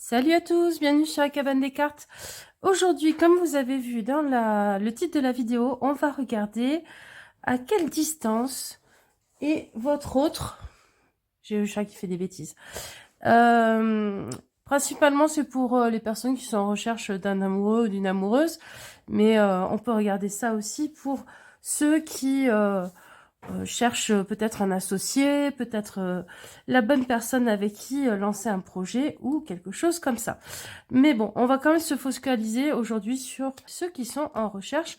Salut à tous, bienvenue sur la cabane des cartes. Aujourd'hui, comme vous avez vu dans le titre de la vidéo, on va regarder à quelle distance est votre autre... J'ai le chat qui fait des bêtises. Principalement, c'est pour les personnes qui sont en recherche d'un amoureux ou d'une amoureuse, mais on peut regarder ça aussi pour ceux qui cherchent peut-être un associé, peut-être la bonne personne avec qui lancer un projet ou quelque chose comme ça. Mais bon, on va quand même se focaliser aujourd'hui sur ceux qui sont en recherche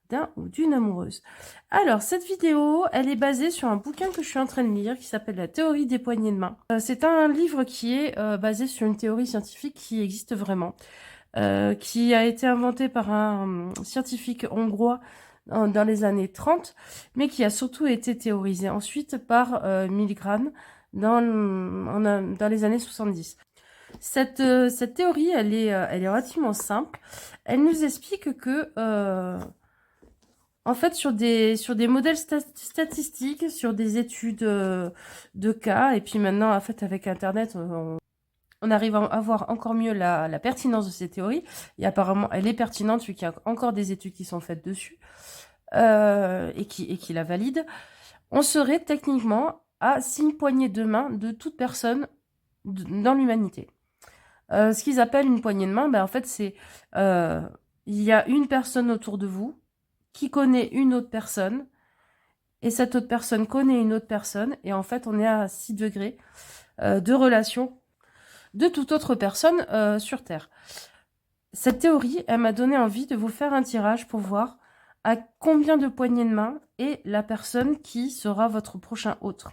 d'un ou d'une amoureuse. Alors, cette vidéo, elle est basée sur un bouquin que je suis en train de lire qui s'appelle La théorie des poignées de main. C'est un livre qui est basé sur une théorie scientifique qui existe vraiment, qui a été inventé par un scientifique hongrois dans les années 30, mais qui a surtout été théorisé ensuite par Milgram dans les années 70. Cette théorie, elle est relativement simple. Elle nous explique que, en fait, sur des modèles statistiques, sur des études de cas, et puis maintenant, en fait, avec Internet, on arrive à voir encore mieux la pertinence de ces théories. Et apparemment, elle est pertinente, vu qu'il y a encore des études qui sont faites dessus, et qui la valident. On serait techniquement à 6 poignées de main de toute personne dans l'humanité. Ce qu'ils appellent une poignée de main, ben en fait, c'est il y a une personne autour de vous qui connaît une autre personne, et cette autre personne connaît une autre personne, et en fait, on est à 6 degrés de relation de toute autre personne sur Terre. Cette théorie, elle m'a donné envie de vous faire un tirage pour voir à combien de poignées de main est la personne qui sera votre prochain autre.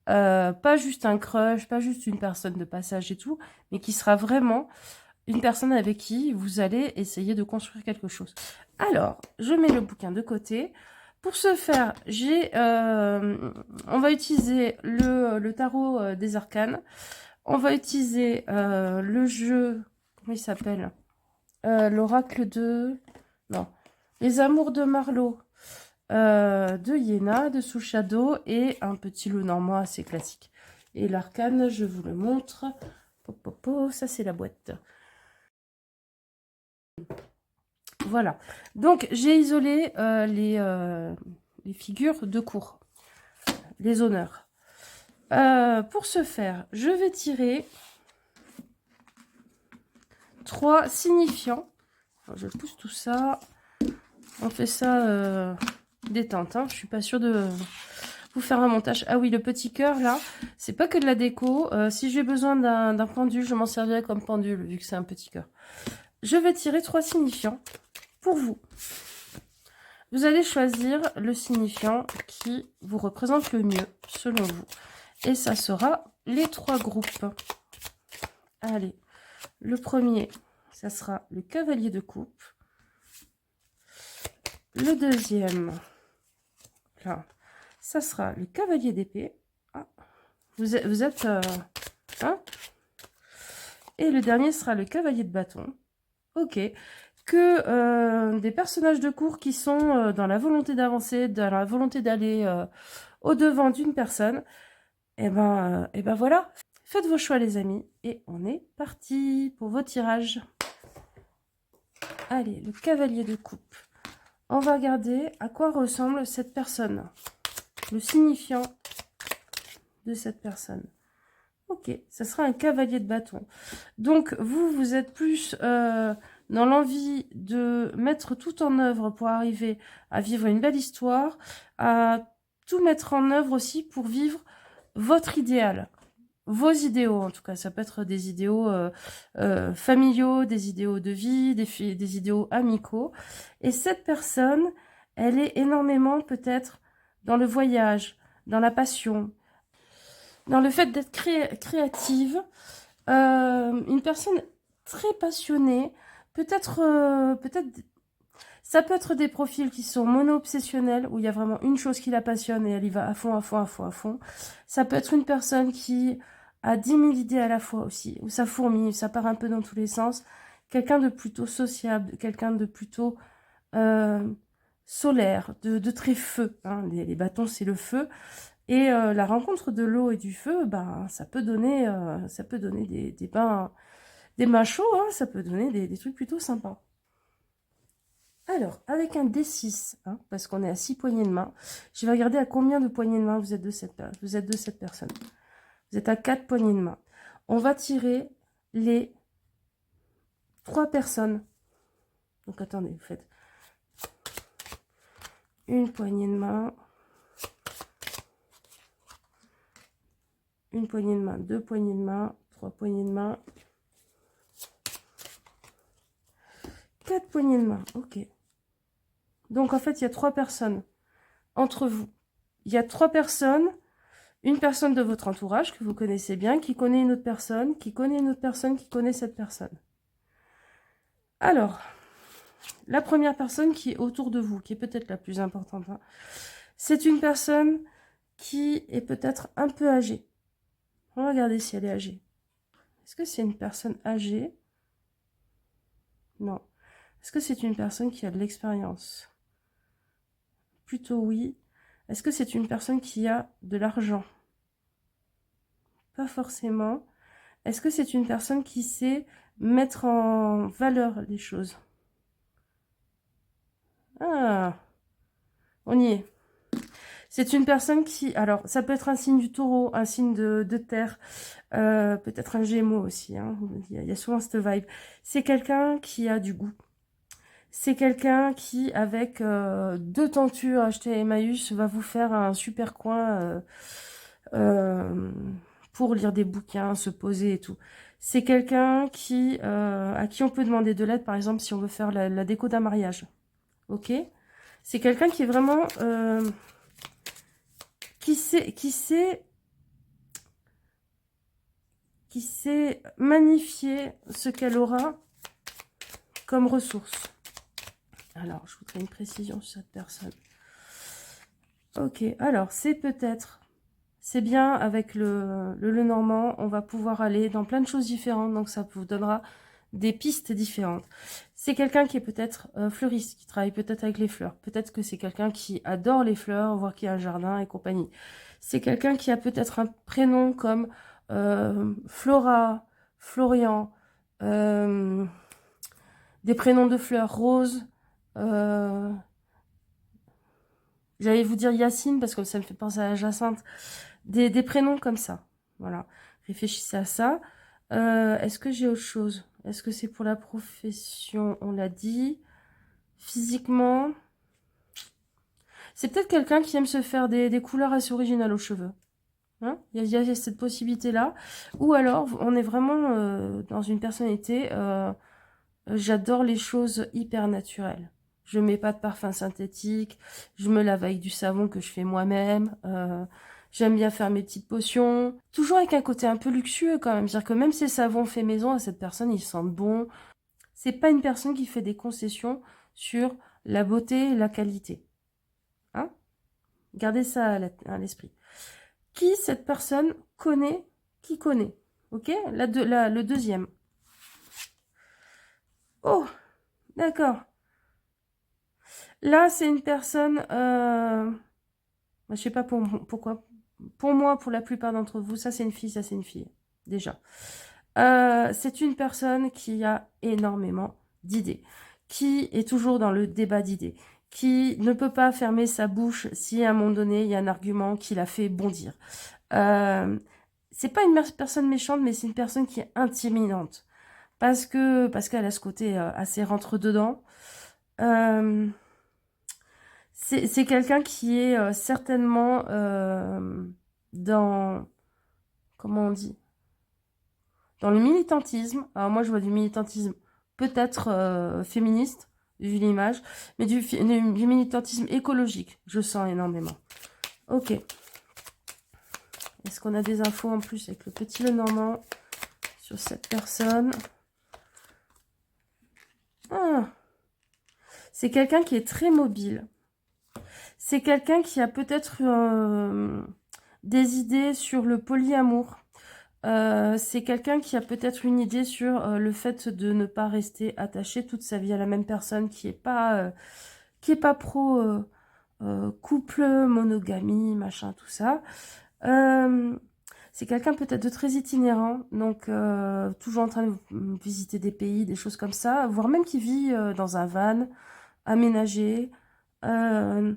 Pas juste un crush, pas juste une personne de passage et tout, mais qui sera vraiment une personne avec qui vous allez essayer de construire quelque chose. Alors, je mets le bouquin de côté. Pour ce faire, on va utiliser le tarot des arcanes. On va utiliser le jeu, comment il s'appelle, l'oracle de... Non, les amours de Marlowe, de Iéna, de Sous Shadow, et un petit loup normand assez classique. Et l'arcane, je vous le montre. Ça, c'est la boîte. Voilà. Donc, j'ai isolé les figures de cour, les honneurs. Pour ce faire, je vais tirer 3 signifiants. Alors, je pousse tout ça. On fait ça détente. Hein. Je suis pas sûre de vous faire un montage. Ah oui, le petit cœur, là, c'est pas que de la déco. Si j'ai besoin d'un pendule, je m'en servirai comme pendule, vu que c'est un petit cœur. Je vais tirer 3 signifiants pour vous. Vous allez choisir le signifiant qui vous représente le mieux, selon vous. Et ça sera les 3 groupes. Allez, le premier, ça sera le cavalier de coupe. Le deuxième, là, ça sera le cavalier d'épée. Ah, vous êtes hein? Et le dernier sera le cavalier de bâton. Ok. Que des personnages de cour qui sont dans la volonté d'avancer, dans la volonté d'aller au-devant d'une personne. Et ben voilà. Faites vos choix, les amis. Et on est parti pour vos tirages. Allez, le cavalier de coupe. On va regarder à quoi ressemble cette personne. Le signifiant de cette personne. Ok, ça sera un cavalier de bâton. Donc, vous êtes plus dans l'envie de mettre tout en œuvre pour arriver à vivre une belle histoire, à tout mettre en œuvre aussi pour vivre votre idéal. Vos idéaux, en tout cas. Ça peut être des idéaux familiaux, des idéaux de vie, des idéaux amicaux. Et cette personne, elle est énormément peut-être dans le voyage, dans la passion, dans le fait d'être créative, une personne très passionnée, peut-être, ça peut être des profils qui sont mono-obsessionnels, où il y a vraiment une chose qui la passionne et elle y va à fond, à fond, à fond, à fond. Ça peut être une personne qui a 10 000 idées à la fois aussi, où ça fourmille, ça part un peu dans tous les sens. Quelqu'un de plutôt sociable, quelqu'un de plutôt solaire, de très feu. Hein. Les bâtons, c'est le feu. Et la rencontre de l'eau et du feu, ben, ça peut donner des des mains chauds, hein, ça peut donner des trucs plutôt sympas. Alors, avec un D6, hein, parce qu'on est à 6 poignées de main, je vais regarder à combien de poignées de main vous êtes de cette personne. Vous êtes à 4 poignées de main. On va tirer les 3 personnes. Donc, attendez, vous faites une poignée de main, une poignée de main, 2 poignées de main, 3 poignées de main, 4 poignées de main. Ok. Donc, en fait, il y a 3 personnes entre vous. Il y a 3 personnes, une personne de votre entourage que vous connaissez bien, qui connaît une autre personne, qui connaît une autre personne, qui connaît cette personne. Alors, la première personne qui est autour de vous, qui est peut-être la plus importante, hein, c'est une personne qui est peut-être un peu âgée. On va regarder si elle est âgée. Est-ce que c'est une personne âgée? Non. Est-ce que c'est une personne qui a de l'expérience? Plutôt oui. Est-ce que c'est une personne qui a de l'argent? Pas forcément. Est-ce que c'est une personne qui sait mettre en valeur les choses? Ah, on y est. C'est une personne qui... Alors, ça peut être un signe du taureau, un signe de terre, peut-être un gémeau aussi. Hein, il y a souvent cette vibe. C'est quelqu'un qui a du goût. C'est quelqu'un qui, avec 2 tentures achetées à Emmaüs, va vous faire un super coin pour lire des bouquins, se poser et tout. C'est quelqu'un qui, à qui on peut demander de l'aide, par exemple, si on veut faire la déco d'un mariage. Ok? C'est quelqu'un qui est vraiment... qui sait magnifier ce qu'elle aura comme ressource. Alors, je voudrais une précision sur cette personne. Ok, alors, c'est peut-être... C'est bien, avec le Lenormand, on va pouvoir aller dans plein de choses différentes, donc ça vous donnera des pistes différentes. C'est quelqu'un qui est peut-être fleuriste, qui travaille peut-être avec les fleurs. Peut-être que c'est quelqu'un qui adore les fleurs, voire qui a un jardin et compagnie. C'est quelqu'un qui a peut-être un prénom comme Flora, Florian, des prénoms de fleurs, Rose. J'allais vous dire Yacine parce que ça me fait penser à Jacinthe. Des prénoms comme ça. Voilà. Réfléchissez à ça. Est-ce que j'ai autre chose? Est-ce que c'est pour la profession? On l'a dit. Physiquement. C'est peut-être quelqu'un qui aime se faire des couleurs assez originales aux cheveux. Hein, il y a cette possibilité-là. Ou alors, on est vraiment dans une personnalité... j'adore les choses hyper naturelles. Je mets pas de parfum synthétique. Je me lave avec du savon que je fais moi-même. J'aime bien faire mes petites potions. Toujours avec un côté un peu luxueux quand même. C'est-à-dire que même ces savons faits maison, à cette personne, ils sentent bon. C'est pas une personne qui fait des concessions sur la beauté et la qualité. Hein? Gardez ça à l'esprit. Qui cette personne connaît? Qui connaît? Ok? Le deuxième. Oh, d'accord. Là, c'est une personne... je sais pas pourquoi. Pour moi, pour la plupart d'entre vous, ça c'est une fille, ça c'est une fille. Déjà. C'est une personne qui a énormément d'idées. Qui est toujours dans le débat d'idées. Qui ne peut pas fermer sa bouche si à un moment donné, il y a un argument qui la fait bondir. C'est pas une personne méchante, mais c'est une personne qui est intimidante. Parce qu'elle a ce côté assez rentre-dedans. C'est quelqu'un qui est certainement dans... Comment on dit? Dans le militantisme. Alors moi, je vois du militantisme peut-être féministe, vu l'image, mais du militantisme écologique. Je sens énormément. Ok. Est-ce qu'on a des infos en plus avec le petit Lenormand sur cette personne? Ah. C'est quelqu'un qui est très mobile. C'est quelqu'un qui a peut-être des idées sur le polyamour. C'est quelqu'un qui a peut-être une idée sur le fait de ne pas rester attaché toute sa vie à la même personne, qui est pas pro couple, monogamie, machin, tout ça. C'est quelqu'un peut-être de très itinérant, donc toujours en train de visiter des pays, des choses comme ça, voire même qui vit dans un van aménagé, euh,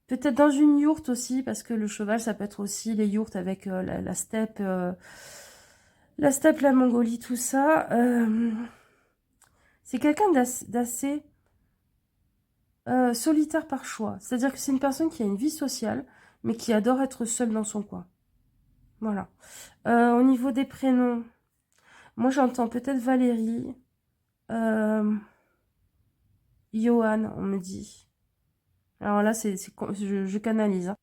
peut-être dans une yourte aussi, parce que le cheval, ça peut être aussi les yourtes avec la steppe, la Mongolie, tout ça. C'est quelqu'un d'assez solitaire par choix. C'est-à-dire que c'est une personne qui a une vie sociale, mais qui adore être seule dans son coin. Voilà. Au niveau des prénoms, moi j'entends peut-être Valérie, Johan, on me dit. Alors là, je canalise, hein.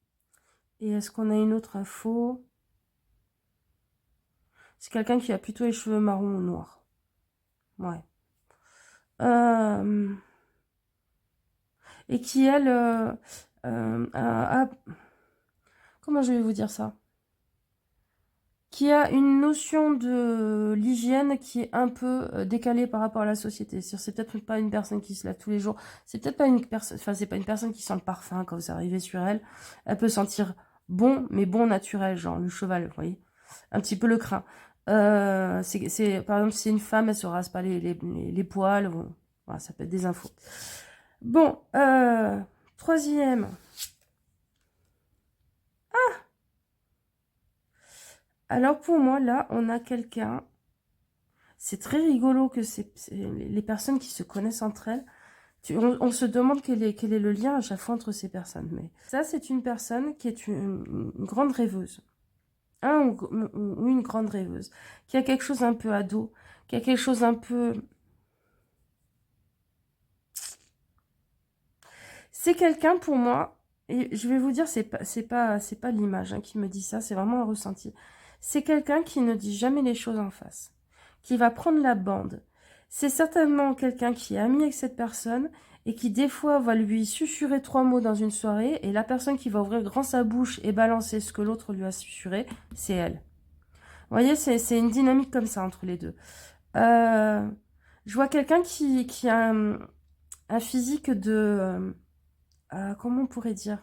Et est-ce qu'on a une autre info? C'est quelqu'un qui a plutôt les cheveux marrons ou noirs. Ouais. Euh, et qui, elle, comment je vais vous dire ça? Qui a une notion de l'hygiène qui est un peu décalée par rapport à la société. C'est peut-être pas une personne qui se lave tous les jours. C'est peut-être pas une personne, enfin, c'est pas une personne qui sent le parfum quand vous arrivez sur elle. Elle peut sentir bon, mais bon naturel, genre le cheval, vous voyez. Un petit peu le crin. Par exemple, si c'est une femme, elle se rase pas les poils. Bon, voilà, ça peut être des infos. Bon, troisième. Alors pour moi, là, on a quelqu'un. C'est très rigolo que les personnes qui se connaissent entre elles. On se demande quel est le lien à chaque fois entre ces personnes. Mais ça, c'est une personne qui est une grande rêveuse. Ou une grande rêveuse. Qui a quelque chose un peu ado. Qui a quelque chose un peu... C'est quelqu'un pour moi, et je vais vous dire, c'est pas l'image hein, qui me dit ça, c'est vraiment un ressenti. C'est quelqu'un qui ne dit jamais les choses en face, qui va prendre la bande. C'est certainement quelqu'un qui est ami avec cette personne et qui des fois va lui susurrer 3 mots dans une soirée et la personne qui va ouvrir grand sa bouche et balancer ce que l'autre lui a susurré, c'est elle. Vous voyez, c'est une dynamique comme ça entre les deux. Euh, je vois quelqu'un qui a un physique de... comment on pourrait dire?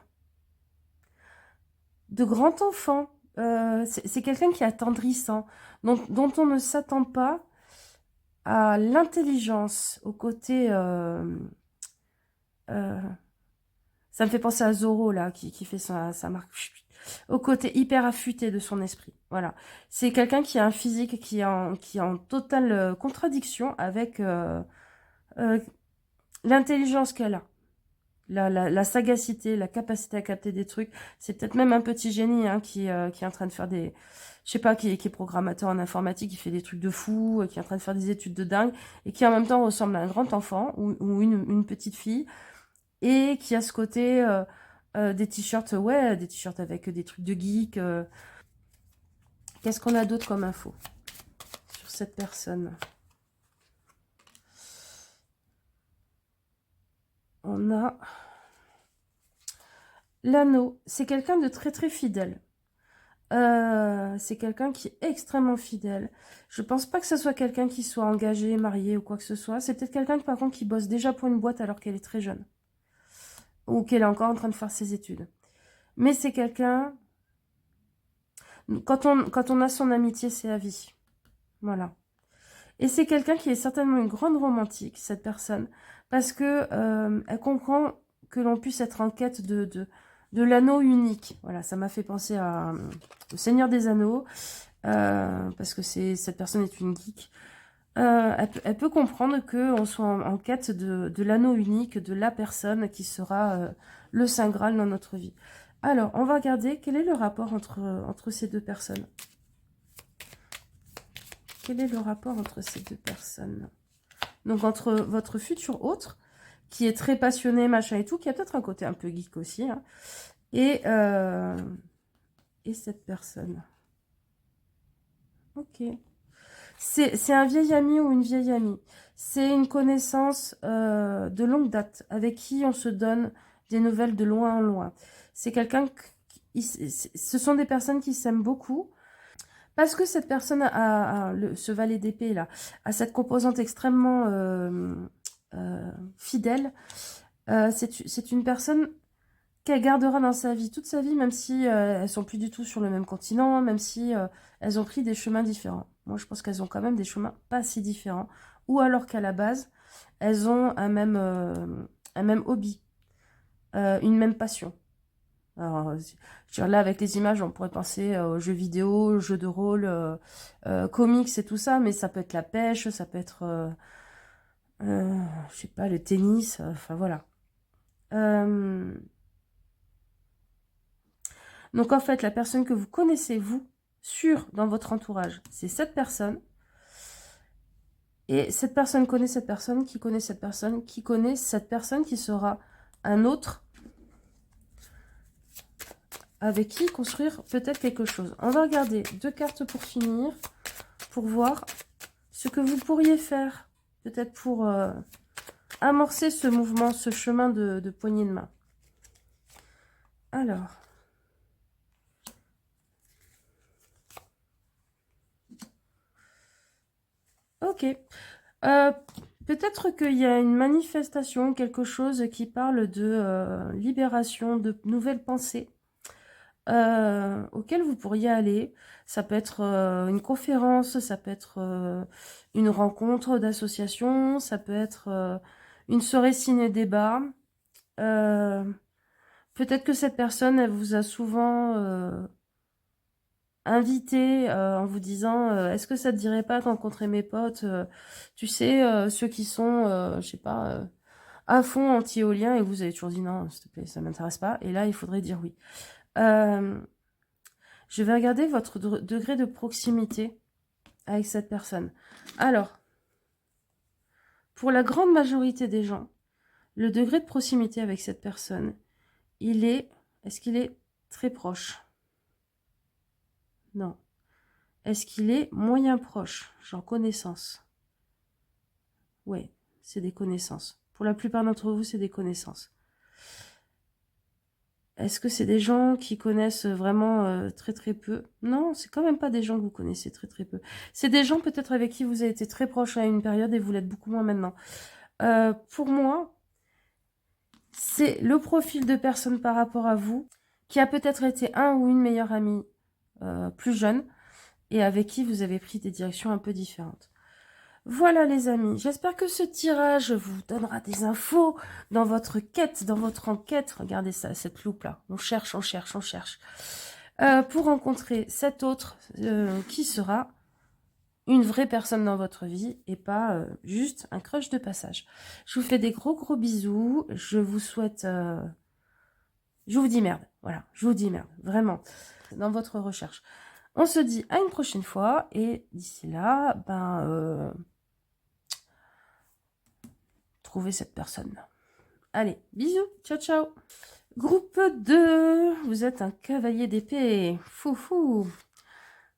De grand enfant. C'est quelqu'un qui est attendrissant, dont on ne s'attend pas à l'intelligence, au côté... euh, ça me fait penser à Zorro, là, qui fait sa marque. Au côté hyper affûté de son esprit. Voilà. C'est quelqu'un qui a un physique qui est en totale contradiction avec euh, l'intelligence qu'elle a. La sagacité, la capacité à capter des trucs. C'est peut-être même un petit génie hein, qui est en train de faire des... Je sais pas, qui est programmateur en informatique, qui fait des trucs de fou, qui est en train de faire des études de dingue, et qui en même temps ressemble à un grand enfant ou une petite fille, et qui a ce côté des t-shirts, ouais, des t-shirts avec des trucs de geek. Qu'est-ce qu'on a d'autre comme info sur cette personne? On a... L'anneau, c'est quelqu'un de très très fidèle. C'est quelqu'un qui est extrêmement fidèle. Je pense pas que ce soit quelqu'un qui soit engagé, marié ou quoi que ce soit. C'est peut-être quelqu'un par contre qui bosse déjà pour une boîte alors qu'elle est très jeune. Ou qu'elle est encore en train de faire ses études. Mais c'est quelqu'un... Quand on a son amitié, c'est à vie. Voilà. Et c'est quelqu'un qui est certainement une grande romantique, cette personne. Parce que elle comprend que l'on puisse être en quête de l'anneau unique. Voilà, ça m'a fait penser au Seigneur des Anneaux. Parce que cette personne est une geek. Elle peut comprendre qu'on soit en quête de l'anneau unique, de la personne qui sera le Saint Graal dans notre vie. Alors, on va regarder quel est le rapport entre ces deux personnes. Quel est le rapport entre ces deux personnes? Donc, entre votre futur autre, qui est très passionné, machin et tout, qui a peut-être un côté un peu geek aussi, hein, et cette personne. Ok. C'est un vieil ami ou une vieille amie. C'est une connaissance de longue date, avec qui on se donne des nouvelles de loin en loin. C'est quelqu'un ce sont des personnes qui s'aiment beaucoup, parce que cette personne ce valet d'épée là, a cette composante extrêmement fidèle. C'est une personne qu'elle gardera dans sa vie toute sa vie, même si elles sont plus du tout sur le même continent, même si elles ont pris des chemins différents. Moi, je pense qu'elles ont quand même des chemins pas si différents. Ou alors qu'à la base, elles ont un même hobby, une même passion. Alors, je veux dire, là, avec les images, on pourrait penser aux jeux vidéo, aux jeux de rôle, comics et tout ça, mais ça peut être la pêche, ça peut être, je sais pas, le tennis, enfin voilà. Donc en fait, la personne que vous connaissez, vous, dans votre entourage, c'est cette personne. Et cette personne connaît cette personne, qui connaît cette personne, qui connaît cette personne qui sera un autre avec qui construire peut-être quelque chose. On va regarder 2 cartes pour finir, pour voir ce que vous pourriez faire, peut-être pour amorcer ce mouvement, ce chemin de poignée de main. Alors, ok. Peut-être qu'il y a une manifestation, quelque chose qui parle de libération, de nouvelles pensées auxquelles vous pourriez aller. Ça peut être une conférence, ça peut être une rencontre d'association, ça peut être une soirée ciné-débat. Peut-être que cette personne, elle vous a souvent invité en vous disant est-ce que ça te dirait pas de rencontrer mes potes, tu sais, ceux qui sont, je sais pas, à fond anti-éolien, et vous avez toujours dit non, s'il te plaît, ça m'intéresse pas, et là il faudrait dire oui. Je vais regarder votre degré de proximité avec cette personne. Alors, pour la grande majorité des gens, le degré de proximité avec cette personne, est-ce qu'il est très proche? Non. Est-ce qu'il est moyen proche, genre connaissance? Oui, c'est des connaissances. Pour la plupart d'entre vous, c'est des connaissances. Est-ce que c'est des gens qui connaissent vraiment très très peu? Non, c'est quand même pas des gens que vous connaissez très très peu. C'est des gens peut-être avec qui vous avez été très proche à une période et vous l'êtes beaucoup moins maintenant. Pour moi, c'est le profil de personne par rapport à vous qui a peut-être été un ou une meilleure amie plus jeune et avec qui vous avez pris des directions un peu différentes. Voilà les amis, j'espère que ce tirage vous donnera des infos dans votre quête, dans votre enquête. Regardez ça, cette loupe là, on cherche, on cherche, on cherche. Pour rencontrer cet autre qui sera une vraie personne dans votre vie et pas juste un crush de passage. Je vous fais des gros gros bisous, je vous souhaite... je vous dis merde, voilà, je vous dis merde, vraiment, dans votre recherche. On se dit à une prochaine fois et d'ici là, trouver cette personne. Allez, bisous, ciao ciao. Groupe 2, vous êtes un cavalier d'épée, foufou.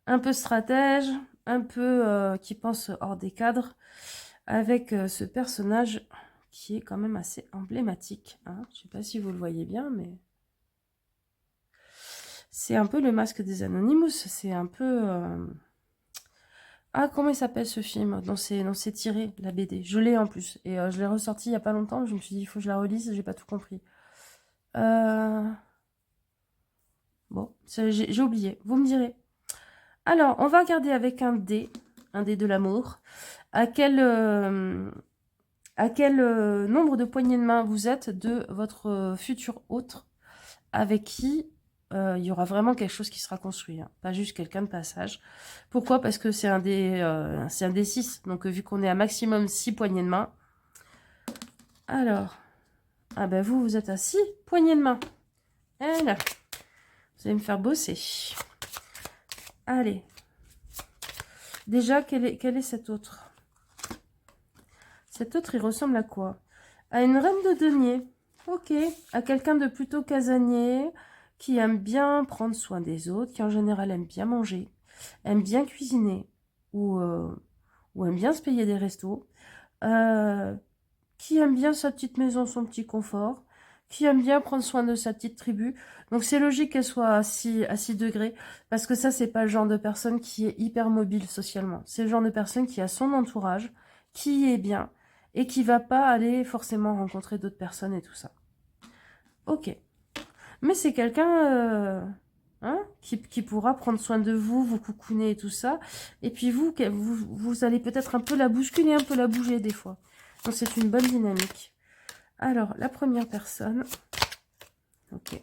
Un peu stratège, un peu qui pense hors des cadres, avec ce personnage qui est quand même assez emblématique. Hein. Je ne sais pas si vous le voyez bien, mais... c'est un peu le masque des Anonymous, c'est un peu... Ah, comment il s'appelle ce film dont c'est tiré, la BD? Je l'ai en plus, et je l'ai ressorti il n'y a pas longtemps, je me suis dit, il faut que je la relise, j'ai pas tout compris. Bon, j'ai oublié, vous me direz. Alors, on va regarder avec un dé de l'amour, à quel nombre de poignées de main vous êtes de votre futur autre, avec qui il y aura vraiment quelque chose qui sera construit, hein, pas juste quelqu'un de passage. Pourquoi? Parce que c'est un dé 6, donc vu qu'on est à maximum 6 poignées de main. Alors, ah ben vous êtes à 6 poignées de main. Voilà. Vous allez me faire bosser. Allez. Déjà, quel est cet autre? Cet autre, il ressemble à quoi? À une reine de denier. Ok. À quelqu'un de plutôt casanier, qui aime bien prendre soin des autres, qui en général aime bien manger, aime bien cuisiner, ou aime bien se payer des restos, qui aime bien sa petite maison, son petit confort, qui aime bien prendre soin de sa petite tribu. Donc c'est logique qu'elle soit à 6 degrés, parce que ça, c'est pas le genre de personne qui est hyper mobile socialement. C'est le genre de personne qui a son entourage, qui est bien, et qui va pas aller forcément rencontrer d'autres personnes et tout ça. Ok. Mais c'est quelqu'un hein, qui pourra prendre soin de vous, vous coucouner et tout ça. Et puis vous allez peut-être un peu la bousculer, un peu la bouger des fois. Donc c'est une bonne dynamique. Alors, la première personne. Ok,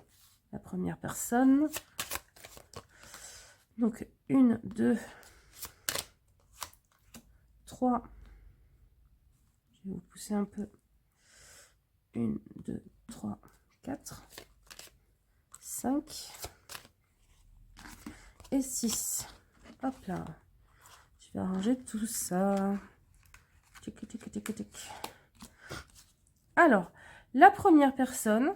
la première personne. Donc, 1, 2, 3. Je vais vous pousser un peu. 1, 2, 3, 4, 5 et 6. Hop là. Je vais arranger tout ça. Tic, tic, tic, tic. Alors, la première personne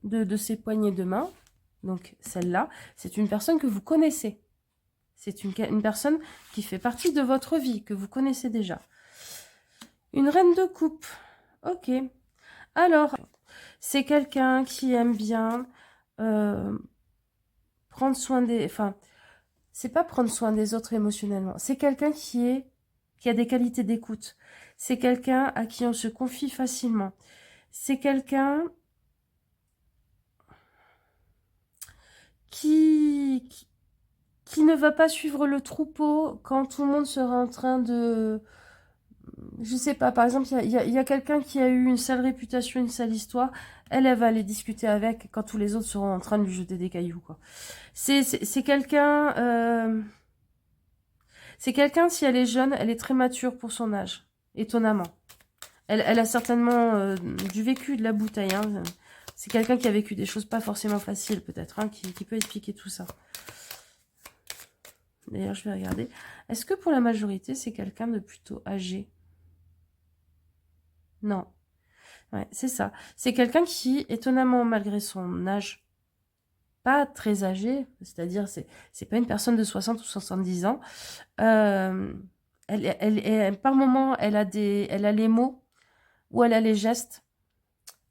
de ces poignées de main, donc celle-là, c'est une personne que vous connaissez. C'est une personne qui fait partie de votre vie, que vous connaissez déjà. Une reine de coupe. Ok. Alors, c'est quelqu'un qui aime bien prendre soin des... Enfin, c'est pas prendre soin des autres émotionnellement. C'est quelqu'un qui a des qualités d'écoute. C'est quelqu'un à qui on se confie facilement. C'est quelqu'un qui ne va pas suivre le troupeau quand tout le monde sera en train de... Je sais pas, par exemple, il y a quelqu'un qui a eu une sale réputation, une sale histoire. Elle va aller discuter avec quand tous les autres seront en train de lui jeter des cailloux, quoi. C'est quelqu'un... C'est quelqu'un, si elle est jeune, elle est très mature pour son âge. Étonnamment. Elle a certainement du vécu, de la bouteille. Hein. C'est quelqu'un qui a vécu des choses pas forcément faciles, peut-être, hein, qui peut expliquer tout ça. D'ailleurs, je vais regarder. Est-ce que pour la majorité, c'est quelqu'un de plutôt âgé? Non. Ouais, c'est ça. C'est quelqu'un qui, étonnamment, malgré son âge, pas très âgé, c'est-à-dire, c'est pas une personne de 60 ou 70 ans, par moment, elle a les mots, ou elle a les gestes,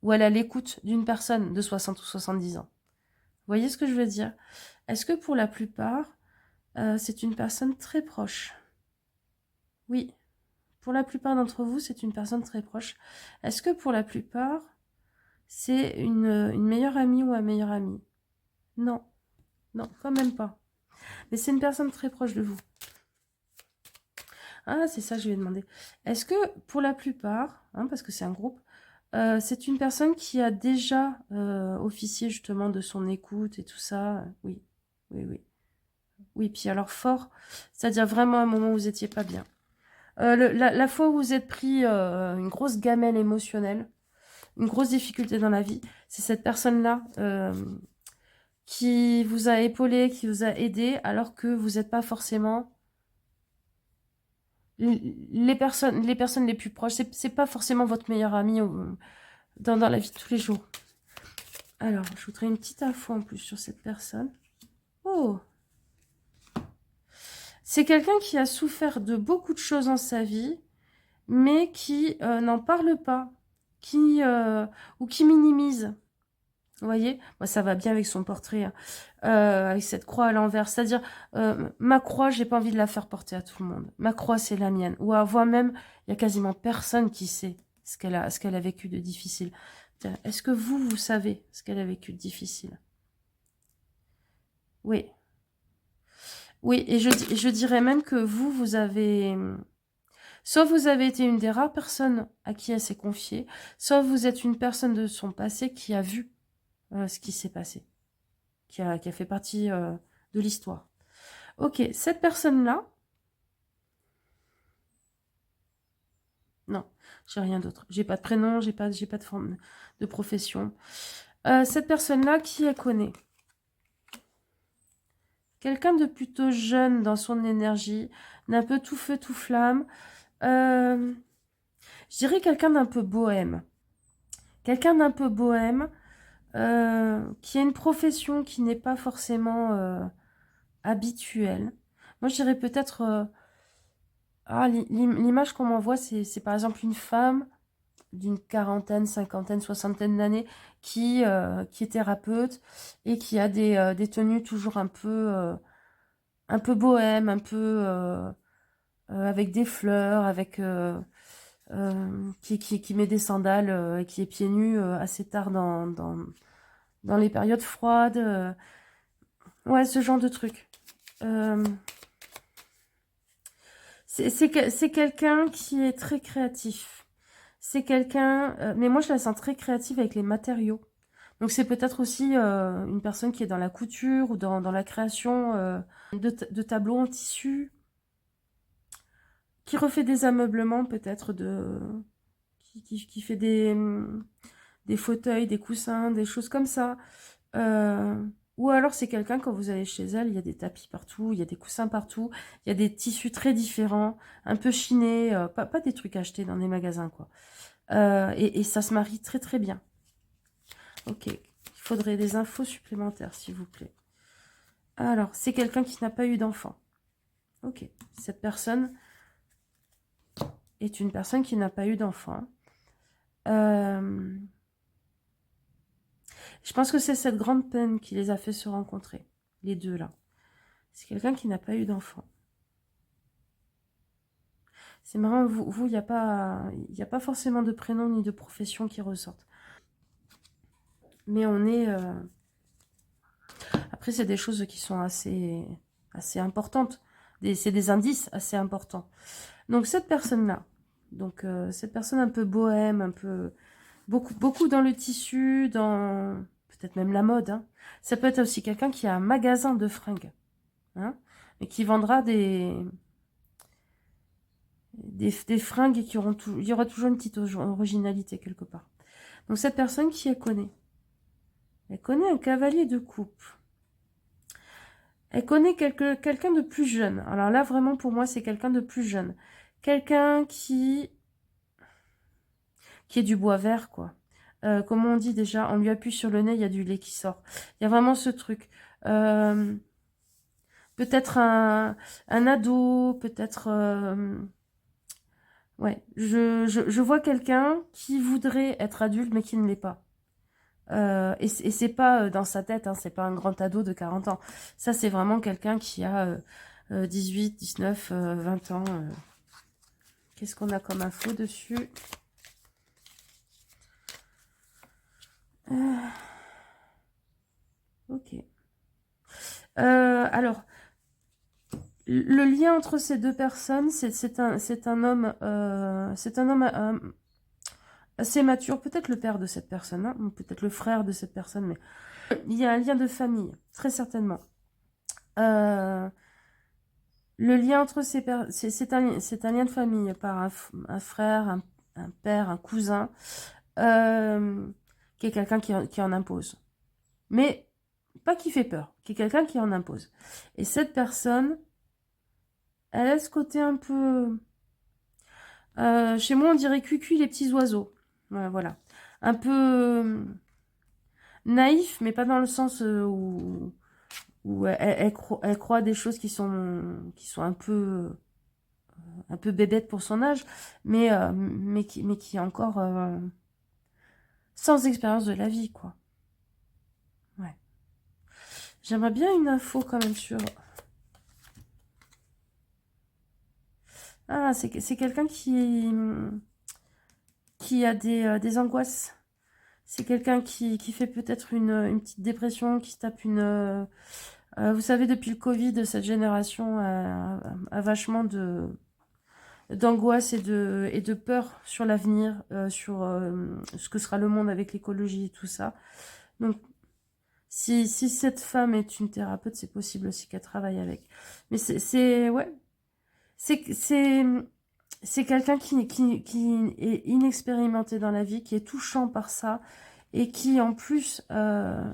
ou elle a l'écoute d'une personne de 60 ou 70 ans. Vous voyez ce que je veux dire? Est-ce que pour la plupart, c'est une personne très proche? Oui. Pour la plupart d'entre vous, c'est une personne très proche. Est-ce que pour la plupart, c'est une meilleure amie ou un meilleur ami? Non. Non, quand même pas. Mais c'est une personne très proche de vous. Ah, c'est ça que je vais demander. Est-ce que pour la plupart, hein, parce que c'est un groupe, c'est une personne qui a déjà officié justement de son écoute et tout ça? Oui, oui, oui. Oui, puis alors fort, c'est-à-dire vraiment un moment où vous n'étiez pas bien. La fois où vous êtes pris une grosse gamelle émotionnelle, une grosse difficulté dans la vie, c'est cette personne-là qui vous a épaulé, qui vous a aidé, alors que vous n'êtes pas forcément... Les personnes les plus proches, c'est pas forcément votre meilleur ami dans la vie de tous les jours. Alors, je voudrais une petite info en plus sur cette personne. Oh! C'est quelqu'un qui a souffert de beaucoup de choses dans sa vie, mais qui n'en parle pas, ou qui minimise. Vous voyez, moi ça va bien avec son portrait, hein. Avec cette croix à l'envers. C'est-à-dire, ma croix, j'ai pas envie de la faire porter à tout le monde. Ma croix, c'est la mienne. Ou à voix même, il y a quasiment personne qui sait ce qu'elle a vécu de difficile. Est-ce que vous savez ce qu'elle a vécu de difficile? Oui. Oui, et je dirais même que vous avez... Soit vous avez été une des rares personnes à qui elle s'est confiée, soit vous êtes une personne de son passé qui a vu ce qui s'est passé, qui a fait partie de l'histoire. Ok, cette personne-là, non, j'ai rien d'autre. J'ai pas de prénom, j'ai pas de forme de profession. Cette personne-là, qui elle connaît? Quelqu'un de plutôt jeune dans son énergie, d'un peu tout feu, tout flamme. Je dirais quelqu'un d'un peu bohème. Quelqu'un d'un peu bohème, qui a une profession qui n'est pas forcément habituelle. Moi, je dirais peut-être... l'image qu'on m'envoie, c'est par exemple une femme d'une quarantaine, cinquantaine, soixantaine d'années qui est thérapeute et qui a des tenues toujours un peu bohème, un peu avec des fleurs, avec qui met des sandales et qui est pieds nus assez tard dans les périodes froides. Ouais, ce genre de truc. Euh, c'est quelqu'un qui est très créatif. C'est quelqu'un... mais moi, je la sens très créative avec les matériaux. Donc, c'est peut-être aussi une personne qui est dans la couture ou dans la création de tableaux en tissu, qui refait des ameublements peut-être qui fait des fauteuils, des coussins, des choses comme ça. Ou alors c'est quelqu'un, quand vous allez chez elle, il y a des tapis partout, il y a des coussins partout, il y a des tissus très différents, un peu chinés, pas des trucs achetés dans des magasins, quoi. Et ça se marie très très bien. Ok, il faudrait des infos supplémentaires, s'il vous plaît. Alors, c'est quelqu'un qui n'a pas eu d'enfant. Ok, cette personne est une personne qui n'a pas eu d'enfant. Je pense que c'est cette grande peine qui les a fait se rencontrer, les deux là. C'est quelqu'un qui n'a pas eu d'enfant. C'est marrant, il n'y a pas forcément de prénom ni de profession qui ressortent. Mais on est... Après, c'est des choses qui sont assez importantes. C'est des indices assez importants. Donc, cette personne-là, donc cette personne un peu bohème, un peu... Beaucoup dans le tissu, dans... Peut-être même la mode. Hein. Ça peut être aussi quelqu'un qui a un magasin de fringues. Hein, mais qui vendra des fringues et il y aura toujours une petite originalité quelque part. Donc cette personne qui elle connaît un cavalier de coupe. Elle connaît quelqu'un de plus jeune. Alors là, vraiment, pour moi, c'est quelqu'un de plus jeune. Quelqu'un qui est du bois vert, quoi. Comme on dit déjà, on lui appuie sur le nez, il y a du lait qui sort. Il y a vraiment ce truc. Peut-être un ado, peut-être... ouais, je vois quelqu'un qui voudrait être adulte, mais qui ne l'est pas. Et c'est pas dans sa tête, hein, c'est pas un grand ado de 40 ans. Ça, c'est vraiment quelqu'un qui a 18, 19, 20 ans. Qu'est-ce qu'on a comme info dessus? Ok. Alors, le lien entre ces deux personnes, c'est un homme, assez mature, peut-être le père de cette personne, hein, ou peut-être le frère de cette personne, mais il y a un lien de famille, très certainement. Le lien entre c'est un lien de famille par un frère, un père, un cousin, qui est quelqu'un qui en impose. Mais pas qui fait peur, qui est quelqu'un qui en impose. Et cette personne, elle a ce côté un peu... chez moi, on dirait cucu les petits oiseaux. Ouais, voilà. Un peu naïf, mais pas dans le sens où elle croit des choses qui sont un peu bébête pour son âge, mais qui est encore sans expérience de la vie, quoi. Ouais. J'aimerais bien une info quand même sur... Ah, c'est quelqu'un qui a des angoisses. C'est quelqu'un qui fait peut-être une petite dépression, qui se tape vous savez, depuis le Covid, cette génération a vachement d'angoisse et de peur sur l'avenir, sur ce que sera le monde avec l'écologie et tout ça. Donc, si cette femme est une thérapeute, c'est possible aussi qu'elle travaille avec. Mais ouais, c'est quelqu'un qui est inexpérimenté dans la vie, qui est touchant par ça, et qui, en plus, a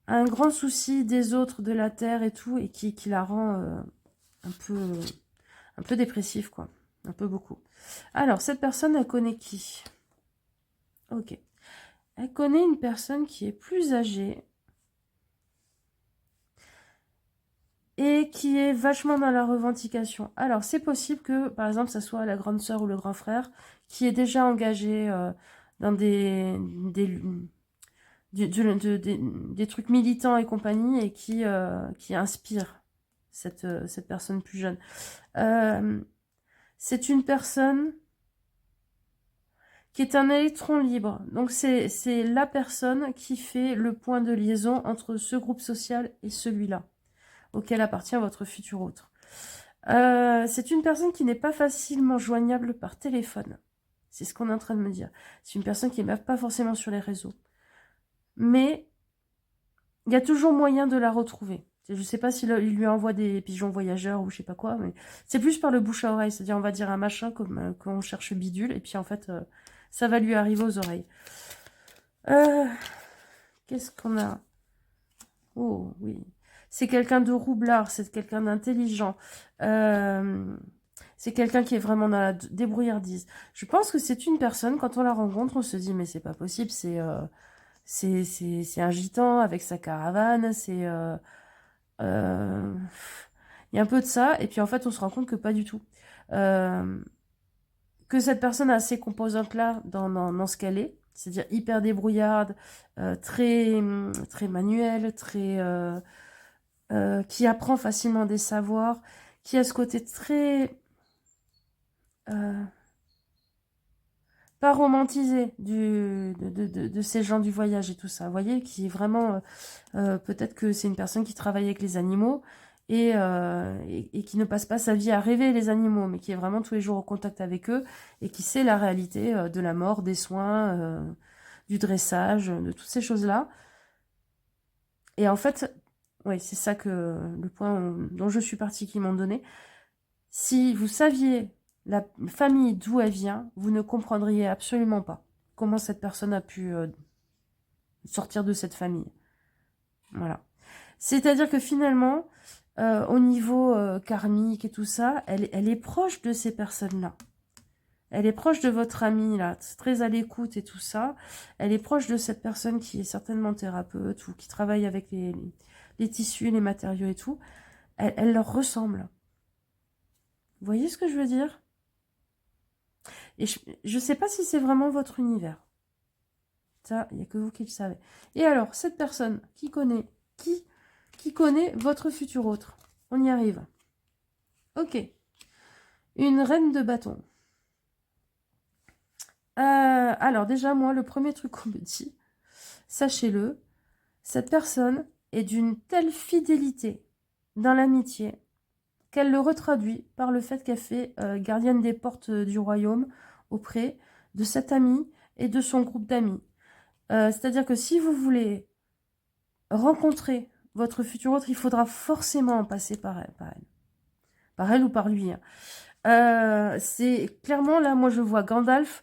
un grand souci des autres, de la terre et tout, et qui la rend un peu dépressive, quoi. Un peu beaucoup. Alors, cette personne, elle connaît qui? Ok. Elle connaît une personne qui est plus âgée et qui est vachement dans la revendication. Alors, c'est possible que, par exemple, ça soit la grande sœur ou le grand frère qui est déjà engagé dans des trucs militants et compagnie et qui inspire cette personne plus jeune. C'est une personne qui est un électron libre. Donc, c'est la personne qui fait le point de liaison entre ce groupe social et celui-là, auquel appartient votre futur autre. C'est une personne qui n'est pas facilement joignable par téléphone. C'est ce qu'on est en train de me dire. C'est une personne qui n'est même pas forcément sur les réseaux. Mais il y a toujours moyen de la retrouver. Je ne sais pas s'il lui envoie des pigeons voyageurs ou je sais pas quoi, mais c'est plus par le bouche à oreille. C'est-à-dire, on va dire un machin comme quand on cherche bidule, et puis en fait, ça va lui arriver aux oreilles. Qu'est-ce qu'on a? Oh, oui. C'est quelqu'un de roublard, c'est quelqu'un d'intelligent. C'est quelqu'un qui est vraiment dans la débrouillardise. Je pense que c'est une personne, quand on la rencontre, on se dit, mais c'est pas possible, c'est un gitan avec sa caravane, il y a un peu de ça, et puis en fait, on se rend compte que pas du tout. Que cette personne a ces composantes-là dans ce qu'elle est, c'est-à-dire hyper débrouillarde, très, très manuelle, qui apprend facilement des savoirs, qui a ce côté très... pas romantisé de ces gens du voyage et tout ça, vous voyez, qui est vraiment... peut-être que c'est une personne qui travaille avec les animaux et qui ne passe pas sa vie à rêver les animaux, mais qui est vraiment tous les jours au contact avec eux et qui sait la réalité de la mort, des soins, du dressage, de toutes ces choses-là. Et en fait, oui, c'est ça que le point dont je suis partie qui m'ont donné. Si vous saviez la famille d'où elle vient, vous ne comprendriez absolument pas comment cette personne a pu sortir de cette famille. Voilà. C'est-à-dire que finalement, au niveau karmique et tout ça, elle est proche de ces personnes-là. Elle est proche de votre amie, là, très à l'écoute et tout ça. Elle est proche de cette personne qui est certainement thérapeute ou qui travaille avec les tissus, les matériaux et tout. Elle leur ressemble. Vous voyez ce que je veux dire? Et je sais pas si c'est vraiment votre univers. Ça, il n'y a que vous qui le savez. Et alors, cette personne qui connaît votre futur autre. On y arrive. Ok. Une reine de bâton. Alors déjà, moi, le premier truc qu'on me dit, sachez-le, cette personne est d'une telle fidélité dans l'amitié qu'elle le retraduit par le fait qu'elle fait gardienne des portes du royaume auprès de cette amie et de son groupe d'amis. C'est-à-dire que si vous voulez rencontrer votre futur autre, il faudra forcément passer par elle. Par elle ou par lui. Hein. C'est clairement, là, moi, je vois Gandalf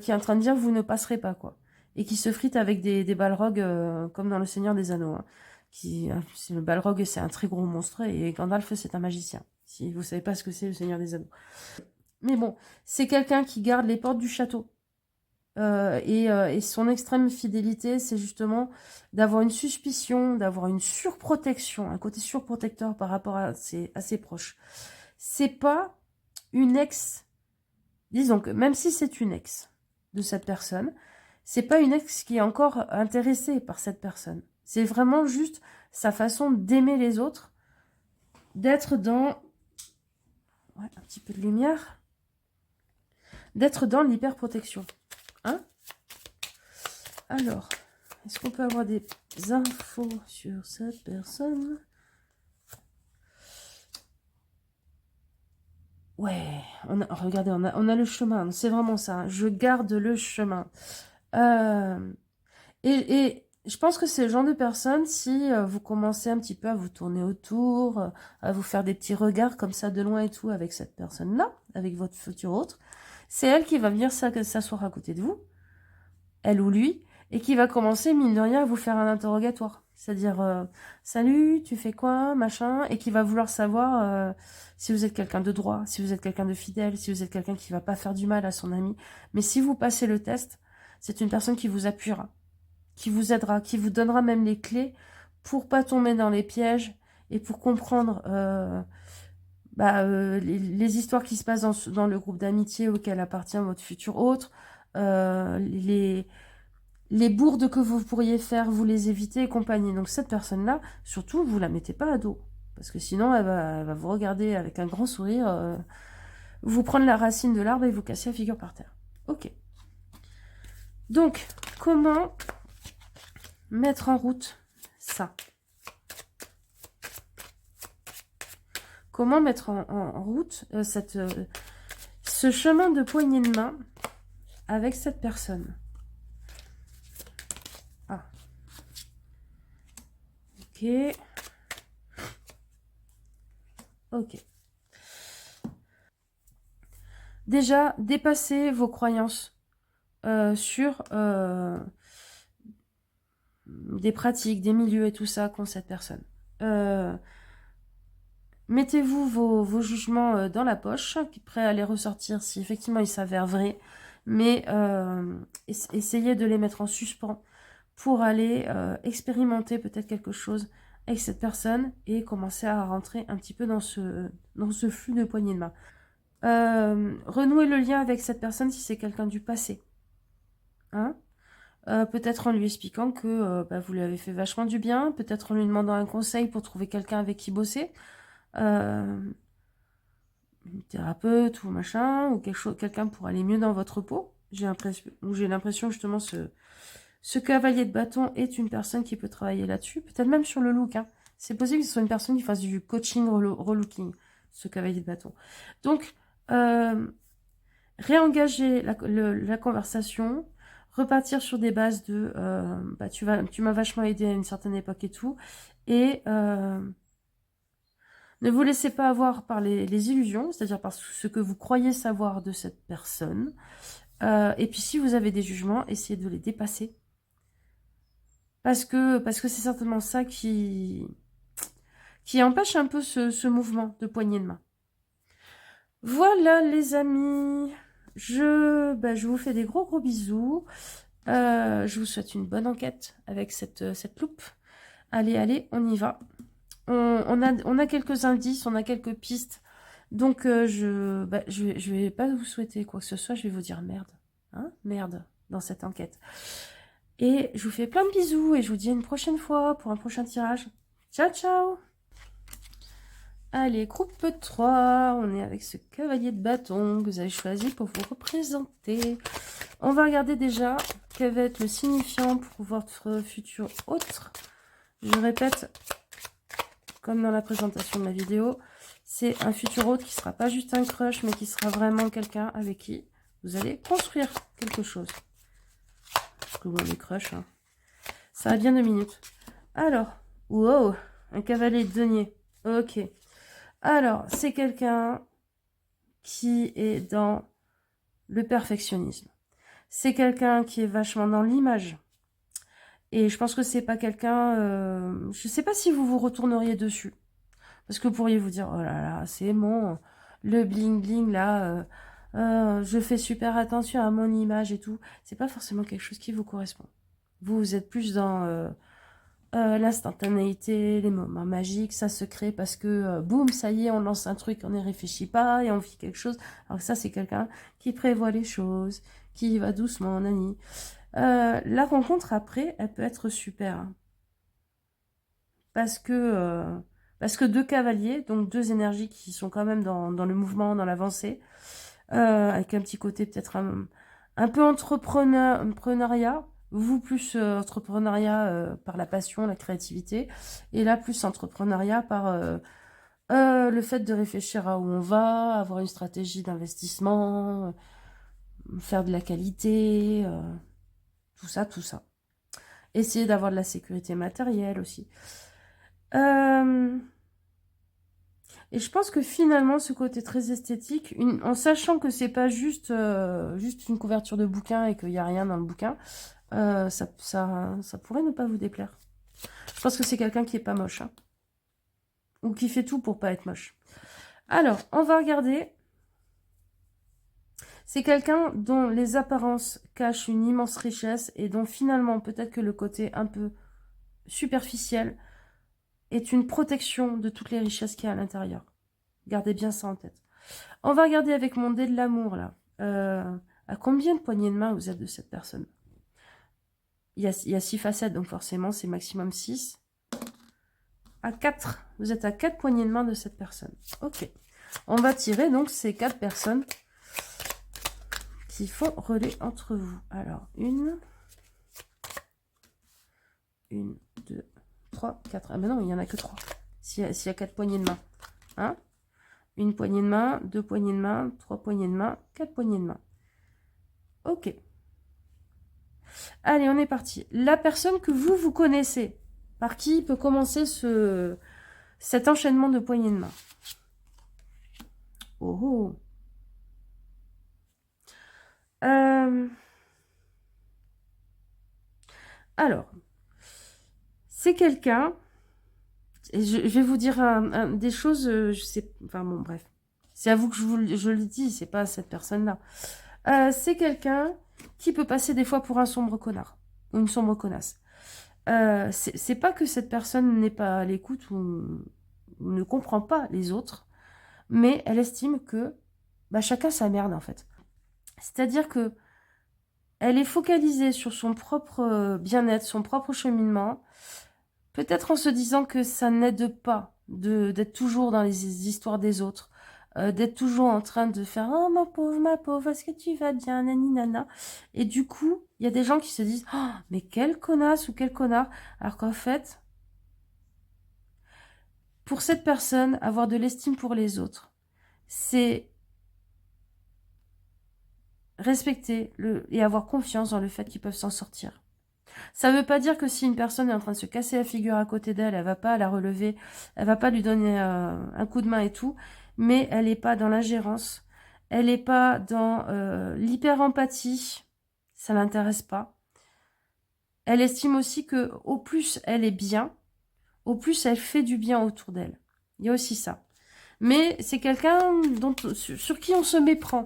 qui est en train de dire « vous ne passerez pas », quoi. Et qui se frite avec des balrogs comme dans Le Seigneur des Anneaux. Hein. Le balrog, c'est un très gros monstre et Gandalf, c'est un magicien. Si vous savez pas ce que c'est Le Seigneur des Anneaux. Mais bon, c'est quelqu'un qui garde les portes du château. Et son extrême fidélité, c'est justement d'avoir une suspicion, d'avoir une surprotection, un côté surprotecteur par rapport à ses proches. C'est pas une ex, disons que même si c'est une ex de cette personne, c'est pas une ex qui est encore intéressée par cette personne. C'est vraiment juste sa façon d'aimer les autres, d'être dans... Ouais, un petit peu de lumière. D'être dans l'hyperprotection. Hein? Alors, est-ce qu'on peut avoir des infos sur cette personne? Ouais, regardez, on a le chemin. C'est vraiment ça. Hein. Je garde le chemin. Et je pense que c'est le genre de personne, si vous commencez un petit peu à vous tourner autour, à vous faire des petits regards comme ça de loin et tout avec cette personne-là, avec votre futur autre, c'est elle qui va venir s'asseoir à côté de vous, elle ou lui, et qui va commencer, mine de rien, à vous faire un interrogatoire. C'est-à-dire, salut, tu fais quoi, machin, et qui va vouloir savoir si vous êtes quelqu'un de droit, si vous êtes quelqu'un de fidèle, si vous êtes quelqu'un qui va pas faire du mal à son ami. Mais si vous passez le test, c'est une personne qui vous appuiera, qui vous aidera, qui vous donnera même les clés pour pas tomber dans les pièges et pour comprendre les histoires qui se passent dans le groupe d'amitié auquel appartient votre futur autre, les bourdes que vous pourriez faire, vous les évitez et compagnie. Donc cette personne-là, surtout, vous la mettez pas à dos. Parce que sinon, elle va vous regarder avec un grand sourire, vous prendre la racine de l'arbre et vous casser la figure par terre. Ok. Donc, comment mettre en route ça? Comment mettre en route ce chemin de poignée de main avec cette personne? Ah. Ok. Ok. Déjà, dépassez vos croyances sur des pratiques, des milieux et tout ça qu'ont cette personne. Mettez-vous vos jugements dans la poche, prêts à les ressortir si effectivement ils s'avèrent vrais, mais essayez de les mettre en suspens pour aller expérimenter peut-être quelque chose avec cette personne et commencer à rentrer un petit peu dans ce flux de poignées de main. Renouer le lien avec cette personne si c'est quelqu'un du passé. Hein, peut-être en lui expliquant que vous lui avez fait vachement du bien, peut-être en lui demandant un conseil pour trouver quelqu'un avec qui bosser, une thérapeute ou machin, ou quelqu'un pour aller mieux dans votre peau. J'ai l'impression justement ce cavalier de bâton est une personne qui peut travailler là-dessus, peut-être même sur le look. Hein. C'est possible que ce soit une personne qui fasse du coaching relooking, ce cavalier de bâton. Donc, réengager la conversation, repartir sur des bases de tu m'as vachement aidé à une certaine époque et tout, et ne vous laissez pas avoir par les illusions, c'est-à-dire par ce que vous croyez savoir de cette personne, et puis si vous avez des jugements, essayez de les dépasser, parce que c'est certainement ça qui empêche un peu ce mouvement de poignée de main. Voilà les amis, je vous fais des gros bisous. Je vous souhaite une bonne enquête avec cette loupe. Allez, on y va. On a quelques indices, on a quelques pistes. Donc, je vais pas vous souhaiter quoi que ce soit. Je vais vous dire merde. Hein, merde dans cette enquête. Et je vous fais plein de bisous et je vous dis à une prochaine fois pour un prochain tirage. Ciao, ciao! Allez, groupe 3, on est avec ce cavalier de bâton que vous avez choisi pour vous représenter. On va regarder déjà quel va être le signifiant pour votre futur autre. Je répète, comme dans la présentation de ma vidéo, c'est un futur autre qui ne sera pas juste un crush, mais qui sera vraiment quelqu'un avec qui vous allez construire quelque chose. Parce que bon, les crushs, hein. Ça a bien 2 minutes. Alors, wow, un cavalier de denier. Ok. Alors, c'est quelqu'un qui est dans le perfectionnisme. C'est quelqu'un qui est vachement dans l'image. Et je pense que c'est pas quelqu'un... je sais pas si vous vous retourneriez dessus. Parce que vous pourriez vous dire, oh là là, c'est bon, le bling-bling, là, je fais super attention à mon image et tout. C'est pas forcément quelque chose qui vous correspond. Vous êtes plus dans l'instantanéité, les moments magiques, ça se crée parce que, boum, ça y est, on lance un truc, on n'y réfléchit pas et on vit quelque chose. Alors ça, c'est quelqu'un qui prévoit les choses, qui va doucement, nani. La rencontre après, elle peut être super. Hein. Parce que 2 cavaliers, donc 2 énergies qui sont quand même dans le mouvement, dans l'avancée, avec un petit côté peut-être un peu entrepreneuriat, vous plus entrepreneuriat par la passion, la créativité, et là plus entrepreneuriat par le fait de réfléchir à où on va, avoir une stratégie d'investissement, faire de la qualité, tout ça. Essayer d'avoir de la sécurité matérielle aussi. Et je pense que finalement, ce côté très esthétique, en sachant que c'est pas juste une couverture de bouquin et qu'il n'y a rien dans le bouquin, ça pourrait ne pas vous déplaire. Je pense que c'est quelqu'un qui est pas moche. Hein, ou qui fait tout pour pas être moche. Alors, on va regarder. C'est quelqu'un dont les apparences cachent une immense richesse et dont finalement, peut-être que le côté un peu superficiel est une protection de toutes les richesses qu'il y a à l'intérieur. Gardez bien ça en tête. On va regarder avec mon dé de l'amour, là. À combien de poignées de main vous êtes de cette personne? Il y a 6 facettes, donc forcément, c'est maximum 6. À 4. Vous êtes à 4 poignées de main de cette personne. Ok. On va tirer, donc, ces 4 personnes qui font relais entre vous. Alors, 1, 2, 3, 4. Ah ben non, il n'y en a que 3. S'il y a 4 poignées de main. Hein, une poignée de main, 2 poignées de main, 3 poignées de main, 4 poignées de main. Ok. Allez, on est parti. La personne que vous connaissez, par qui peut commencer cet enchaînement de poignées de main. Oh, oh. Alors, c'est quelqu'un, et je vais vous dire des choses, je sais, enfin bon, bref. C'est à vous que je le dis, c'est pas à cette personne-là. C'est quelqu'un qui peut passer des fois pour un sombre connard, ou une sombre connasse. C'est pas que cette personne n'est pas à l'écoute ou ne comprend pas les autres, mais elle estime que bah, chacun sa merde, en fait. C'est-à-dire que elle est focalisée sur son propre bien-être, son propre cheminement, peut-être en se disant que ça n'aide pas d'être toujours dans les histoires des autres, d'être toujours en train de faire « Oh, ma pauvre, est-ce que tu vas bien, nani, nana ?» Et du coup, il y a des gens qui se disent « Oh, mais quelle connasse ou quel connard !» Alors qu'en fait, pour cette personne, avoir de l'estime pour les autres, c'est respecter et avoir confiance dans le fait qu'ils peuvent s'en sortir. Ça ne veut pas dire que si une personne est en train de se casser la figure à côté d'elle, elle va pas la relever, elle va pas lui donner un coup de main et tout, mais elle n'est pas dans l'ingérence, elle n'est pas dans l'hyper-empathie, ça l'intéresse pas. Elle estime aussi que au plus elle est bien, au plus elle fait du bien autour d'elle. Il y a aussi ça. Mais c'est quelqu'un sur qui on se méprend,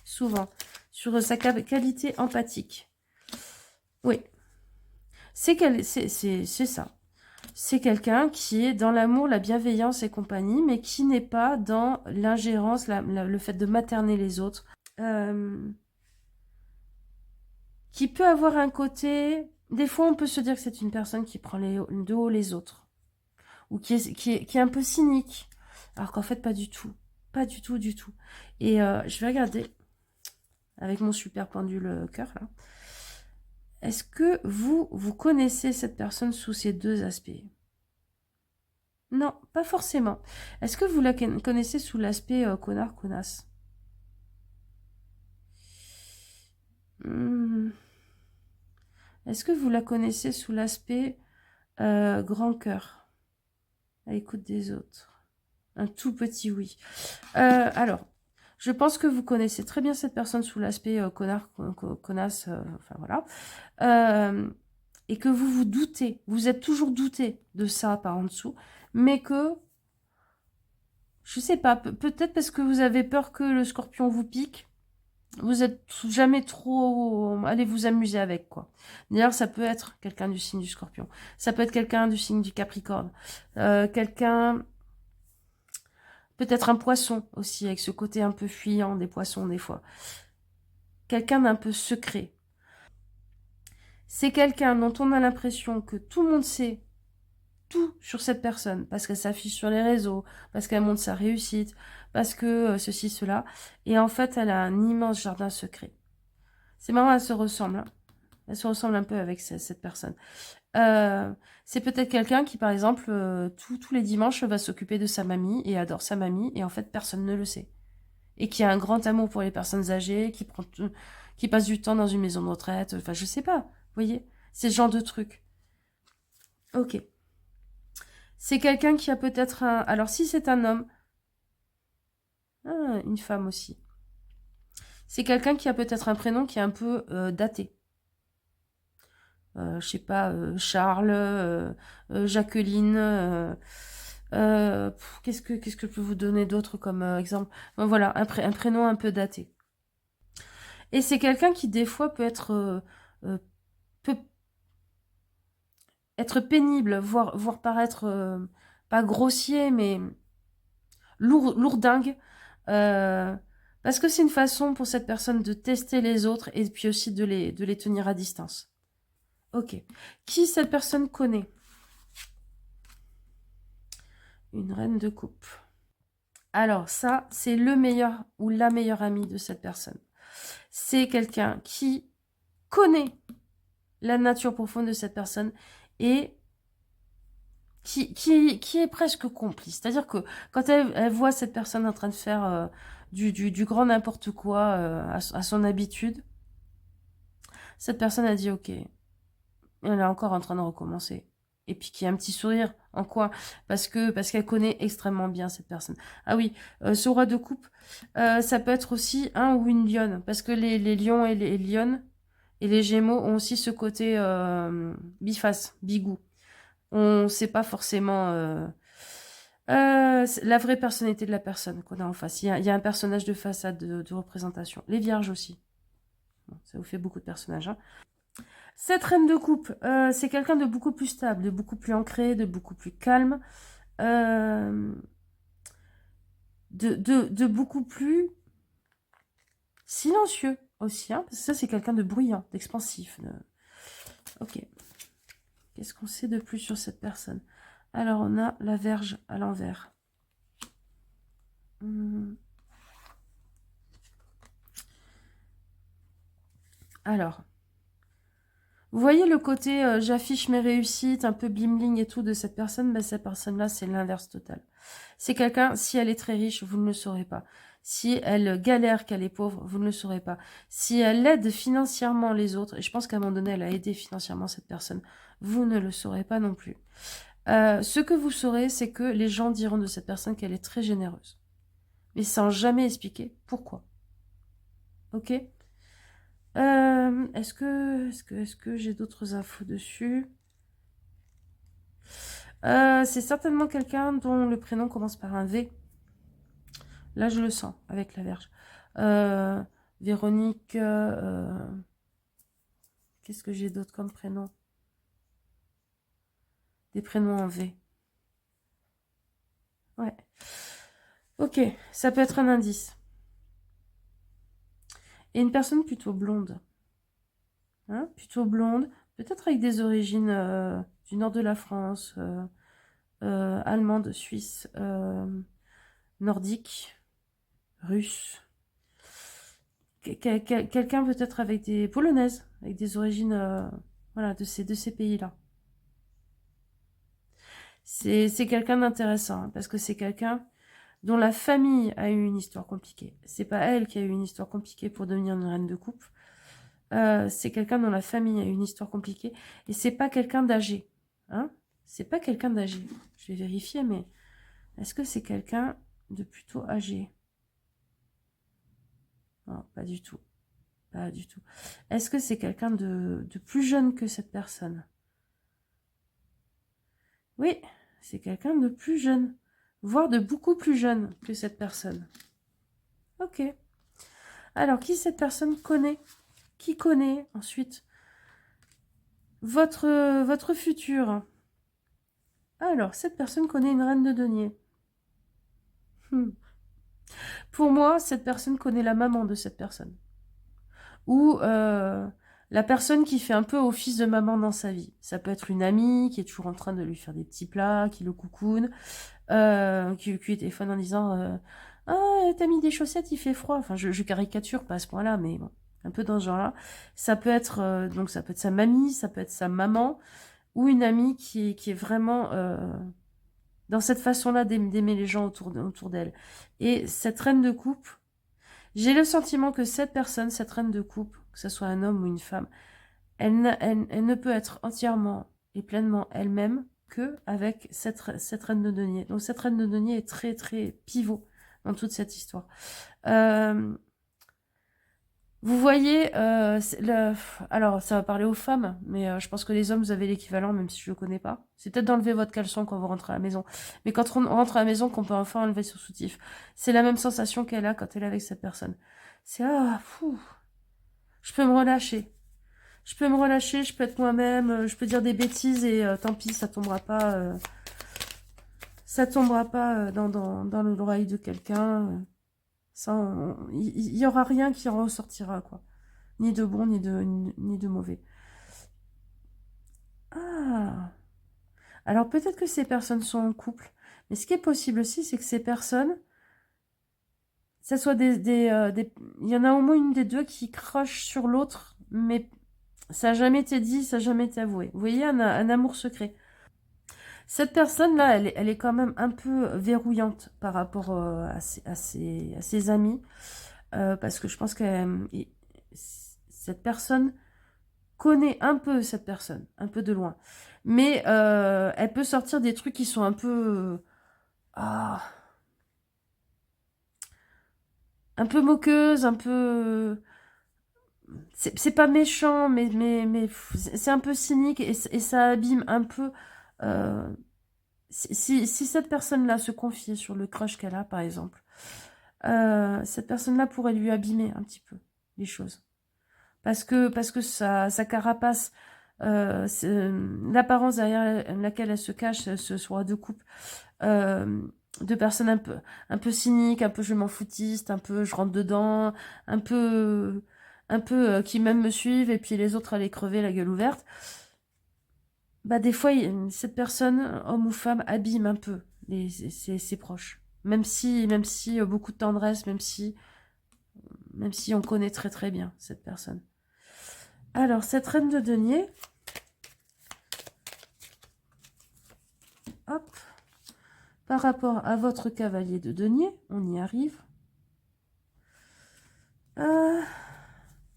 souvent, sur sa qualité empathique. Oui, c'est ça. C'est quelqu'un qui est dans l'amour, la bienveillance et compagnie, mais qui n'est pas dans l'ingérence, le fait de materner les autres. Qui peut avoir un côté... Des fois, on peut se dire que c'est une personne qui prend de haut les autres. Ou qui est un peu cynique. Alors qu'en fait, pas du tout. Pas du tout, du tout. Et je vais regarder avec mon super pendule cœur, là. Est-ce que vous connaissez cette personne sous ces deux aspects? Non, pas forcément. Est-ce que vous la connaissez sous l'aspect connard-connasse? Est-ce que vous la connaissez sous l'aspect grand cœur, à l'écoute des autres? Un tout petit oui. Alors, je pense que vous connaissez très bien cette personne sous l'aspect connard, connasse, enfin voilà. Et que vous vous doutez, vous êtes toujours douté de ça par en dessous, mais que, je sais pas, peut-être parce que vous avez peur que le scorpion vous pique, vous êtes jamais trop... Allez vous amuser avec, quoi. D'ailleurs, ça peut être quelqu'un du signe du scorpion. Ça peut être quelqu'un du signe du capricorne. Quelqu'un... Peut-être un poisson aussi, avec ce côté un peu fuyant des poissons, des fois. Quelqu'un d'un peu secret. C'est quelqu'un dont on a l'impression que tout le monde sait tout sur cette personne, parce qu'elle s'affiche sur les réseaux, parce qu'elle montre sa réussite, parce que ceci, cela. Et en fait, elle a un immense jardin secret. C'est marrant, elle se ressemble. Hein. Elle se ressemble un peu avec cette personne. C'est peut-être quelqu'un qui, par exemple, tous les dimanches, va s'occuper de sa mamie et adore sa mamie, et en fait, personne ne le sait. Et qui a un grand amour pour les personnes âgées, qui passe du temps dans une maison de retraite, enfin, je sais pas, vous voyez, c'est ce genre de truc. Ok. C'est quelqu'un qui a peut-être un... Alors, si c'est un homme, une femme aussi. C'est quelqu'un qui a peut-être un prénom qui est un peu daté. Je sais pas, Charles, Jacqueline... qu'est-ce que je peux vous donner d'autre comme exemple? Voilà, un prénom un peu daté. Et c'est quelqu'un qui, des fois, peut être pénible, voire paraître pas grossier, mais lourdingue. Parce que c'est une façon pour cette personne de tester les autres et puis aussi de les tenir à distance. Ok. Qui cette personne connaît? Une reine de coupe. Alors ça, c'est le meilleur ou la meilleure amie de cette personne. C'est quelqu'un qui connaît la nature profonde de cette personne et qui est presque complice. C'est-à-dire que quand elle voit cette personne en train de faire du grand n'importe quoi à son habitude, cette personne a dit ok, elle est encore en train de recommencer. Et puis qu'il y a un petit sourire en coin, parce qu'elle connaît extrêmement bien cette personne. Ah oui, ce roi de coupe, ça peut être aussi un ou une lionne, parce que les lions et les lionnes et les gémeaux ont aussi ce côté biface, bigou. On ne sait pas forcément la vraie personnalité de la personne qu'on a en face. Il y a un personnage de façade de représentation. Les vierges aussi. Bon, ça vous fait beaucoup de personnages, hein. Cette reine de coupe, c'est quelqu'un de beaucoup plus stable, de beaucoup plus ancré, de beaucoup plus calme, euh, de beaucoup plus silencieux aussi, hein, parce que ça c'est quelqu'un de bruyant, d'expansif. Ok. Qu'est-ce qu'on sait de plus sur cette personne? Alors on a la Vierge à l'envers. Alors, vous voyez le côté j'affiche mes réussites, un peu bling et tout de cette personne, ben, cette personne-là, c'est l'inverse total. C'est quelqu'un, si elle est très riche, vous ne le saurez pas. Si elle galère, qu'elle est pauvre, vous ne le saurez pas. Si elle aide financièrement les autres, et je pense qu'à un moment donné, elle a aidé financièrement cette personne, vous ne le saurez pas non plus. Ce que vous saurez, c'est que les gens diront de cette personne qu'elle est très généreuse. Mais sans jamais expliquer pourquoi. Ok ? Est-ce que j'ai d'autres infos dessus? C'est certainement quelqu'un dont le prénom commence par un V. Là, je le sens avec la Vierge. Véronique. Qu'est-ce que j'ai d'autre comme prénom? Des prénoms en V. Ouais. Ok, ça peut être un indice. Et une personne plutôt blonde. Hein, plutôt blonde. Peut-être avec des origines du nord de la France. Allemande, suisse, nordique, russe. Quelqu'un peut-être avec des polonaises, avec des origines voilà, de ces pays-là. C'est quelqu'un d'intéressant, hein, parce que c'est quelqu'un dont la famille a eu une histoire compliquée. C'est pas elle qui a eu une histoire compliquée pour devenir une reine de coupe. C'est quelqu'un dont la famille a eu une histoire compliquée. Et c'est pas quelqu'un d'âgé. Hein, c'est pas quelqu'un d'âgé. Je vais vérifier, mais est-ce que c'est quelqu'un de plutôt âgé? Non, pas du tout. Pas du tout. Est-ce que c'est quelqu'un de plus jeune que cette personne? Oui, c'est quelqu'un de plus jeune, voire de beaucoup plus jeune que cette personne. Ok. Alors, qui cette personne connaît? Qui connaît ensuite votre futur? Alors, cette personne connaît une reine de denier. Pour moi, cette personne connaît la maman de cette personne. Ou la personne qui fait un peu office de maman dans sa vie. Ça peut être une amie qui est toujours en train de lui faire des petits plats, qui le coucoune, qui lui téléphone en disant ah, t'as mis des chaussettes, il fait froid. Enfin, je caricature pas à ce point-là, mais bon, un peu dans ce genre-là. Ça peut être donc ça peut être sa mamie, ça peut être sa maman, ou une amie qui est vraiment dans cette façon-là d'aimer les gens autour d'elle. Et cette reine de coupe, j'ai le sentiment que cette personne, cette reine de coupe, que ce soit un homme ou une femme, elle ne peut être entièrement et pleinement elle-même que avec cette reine de denier. Donc cette reine de denier est très très pivot dans toute cette histoire. Vous voyez, alors ça va parler aux femmes, mais je pense que les hommes, vous avez l'équivalent, même si je ne le connais pas. C'est peut-être d'enlever votre caleçon quand vous rentrez à la maison. Mais quand on rentre à la maison, qu'on peut enfin enlever son soutif. C'est la même sensation qu'elle a quand elle est avec cette personne. C'est ah, fou, je peux me relâcher. Je peux me relâcher, je peux être moi-même, je peux dire des bêtises et tant pis, ça tombera pas dans l'oreille de quelqu'un. Il y aura rien qui en ressortira, quoi. Ni de bon, ni de mauvais. Ah. Alors peut-être que ces personnes sont en couple, mais ce qui est possible aussi, c'est que ces personnes, ça soit il y en a au moins une des deux qui croche sur l'autre, mais ça n'a jamais été dit, ça n'a jamais été avoué. Vous voyez, un amour secret. Cette personne-là, elle est quand même un peu verrouillante par rapport à ses amis, parce que je pense que cette personne connaît un peu cette personne, un peu de loin. Mais elle peut sortir des trucs qui sont un peu... ah, un peu moqueuses, un peu... C'est pas méchant, mais c'est un peu cynique et ça abîme un peu... si cette personne-là se confiait sur le crush qu'elle a, par exemple, cette personne-là pourrait lui abîmer un petit peu les choses. Parce que sa carapace, l'apparence derrière laquelle elle se cache, ce soit de couple, de personnes un peu cyniques, un peu je m'en foutiste, un peu je rentre dedans, un peu qui même me suivent et puis les autres allaient crever la gueule ouverte. Bah des fois, cette personne, homme ou femme, abîme un peu ses proches. Même si beaucoup de tendresse, même si on connaît très très bien cette personne. Alors, cette reine de denier, hop, par rapport à votre cavalier de denier, on y arrive.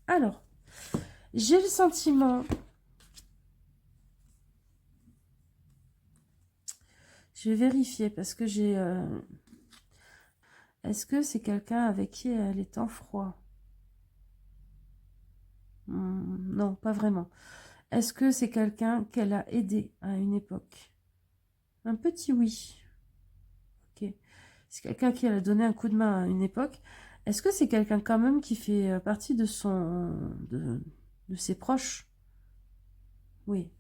Alors, j'ai le sentiment... Je vais vérifier parce que j'ai... Est-ce que c'est quelqu'un avec qui elle est en froid? Non, pas vraiment. Est-ce que c'est quelqu'un qu'elle a aidé à une époque? Un petit oui. Ok. C'est quelqu'un qui elle a donné un coup de main à une époque. Est-ce que c'est quelqu'un quand même qui fait partie de ses proches? Oui.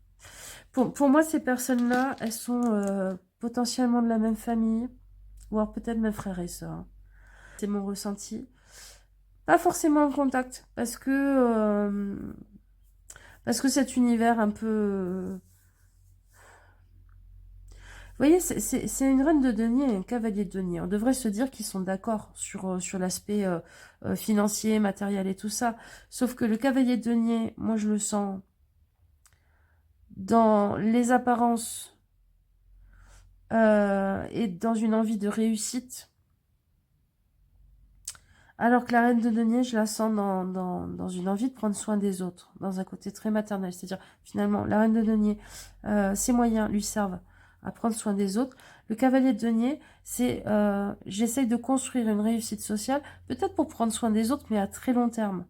Pour moi, ces personnes-là, elles sont potentiellement de la même famille, voire peut-être même frères et sœurs. C'est mon ressenti. Pas forcément en contact, parce que cet univers un peu... Vous voyez, c'est une reine de denier et un cavalier de denier. On devrait se dire qu'ils sont d'accord sur l'aspect financier, matériel et tout ça. Sauf que le cavalier de denier, moi je le sens dans les apparences et dans une envie de réussite. Alors que la reine de denier, je la sens dans une envie de prendre soin des autres, dans un côté très maternel. C'est-à-dire, finalement, la reine de denier, ses moyens lui servent à prendre soin des autres. Le cavalier de denier, c'est j'essaye de construire une réussite sociale, peut-être pour prendre soin des autres, mais à très long terme.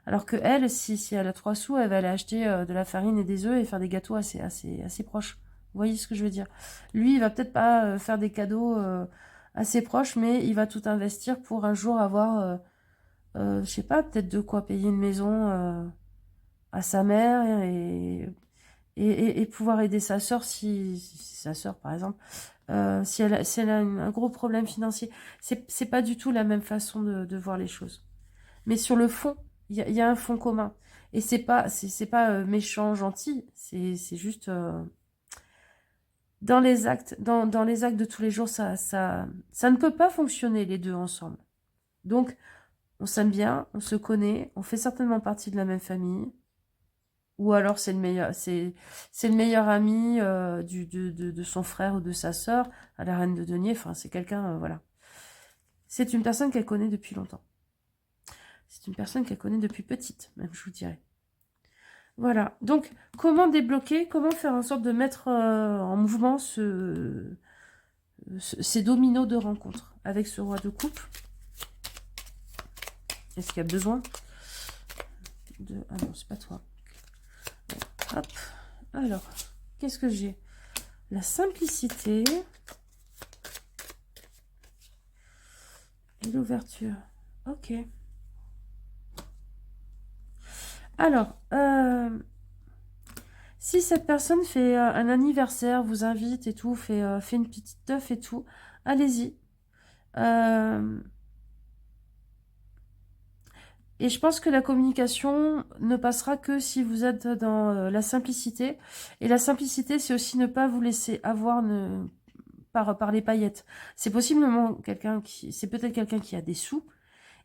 Alors que elle, si elle a 3 sous, elle va aller acheter de la farine et des œufs et faire des gâteaux assez proches. Vous voyez ce que je veux dire? Lui, il va peut-être pas faire des cadeaux assez proches, mais il va tout investir pour un jour avoir, je sais pas, peut-être de quoi payer une maison à sa mère et pouvoir aider sa sœur si sa sœur, par exemple, si elle a un gros problème financier. C'est pas du tout la même façon de voir les choses. Mais sur le fond, il y a un fond commun. Et c'est pas méchant, gentil, c'est juste dans les actes, dans les actes de tous les jours, ça ne peut pas fonctionner les deux ensemble. Donc, on s'aime bien, on se connaît, on fait certainement partie de la même famille, ou alors c'est le meilleur ami de son frère ou de sa sœur à la reine de denier. Enfin, c'est quelqu'un, voilà. C'est une personne qu'elle connaît depuis longtemps. C'est une personne qu'elle connaît depuis petite, même, je vous dirais. Voilà. Donc, comment débloquer, comment faire en sorte de mettre en mouvement ces dominos de rencontre avec ce roi de coupe? Est-ce qu'il y a besoin de... Ah non, c'est pas toi. Hop. Alors, qu'est-ce que j'ai? La simplicité et l'ouverture. Ok. Alors, si cette personne fait un anniversaire, vous invite et tout, fait une petite teuf et tout, allez-y. Et je pense que la communication ne passera que si vous êtes dans la simplicité. Et la simplicité, c'est aussi ne pas vous laisser avoir par les paillettes. C'est possiblement c'est peut-être quelqu'un qui a des sous,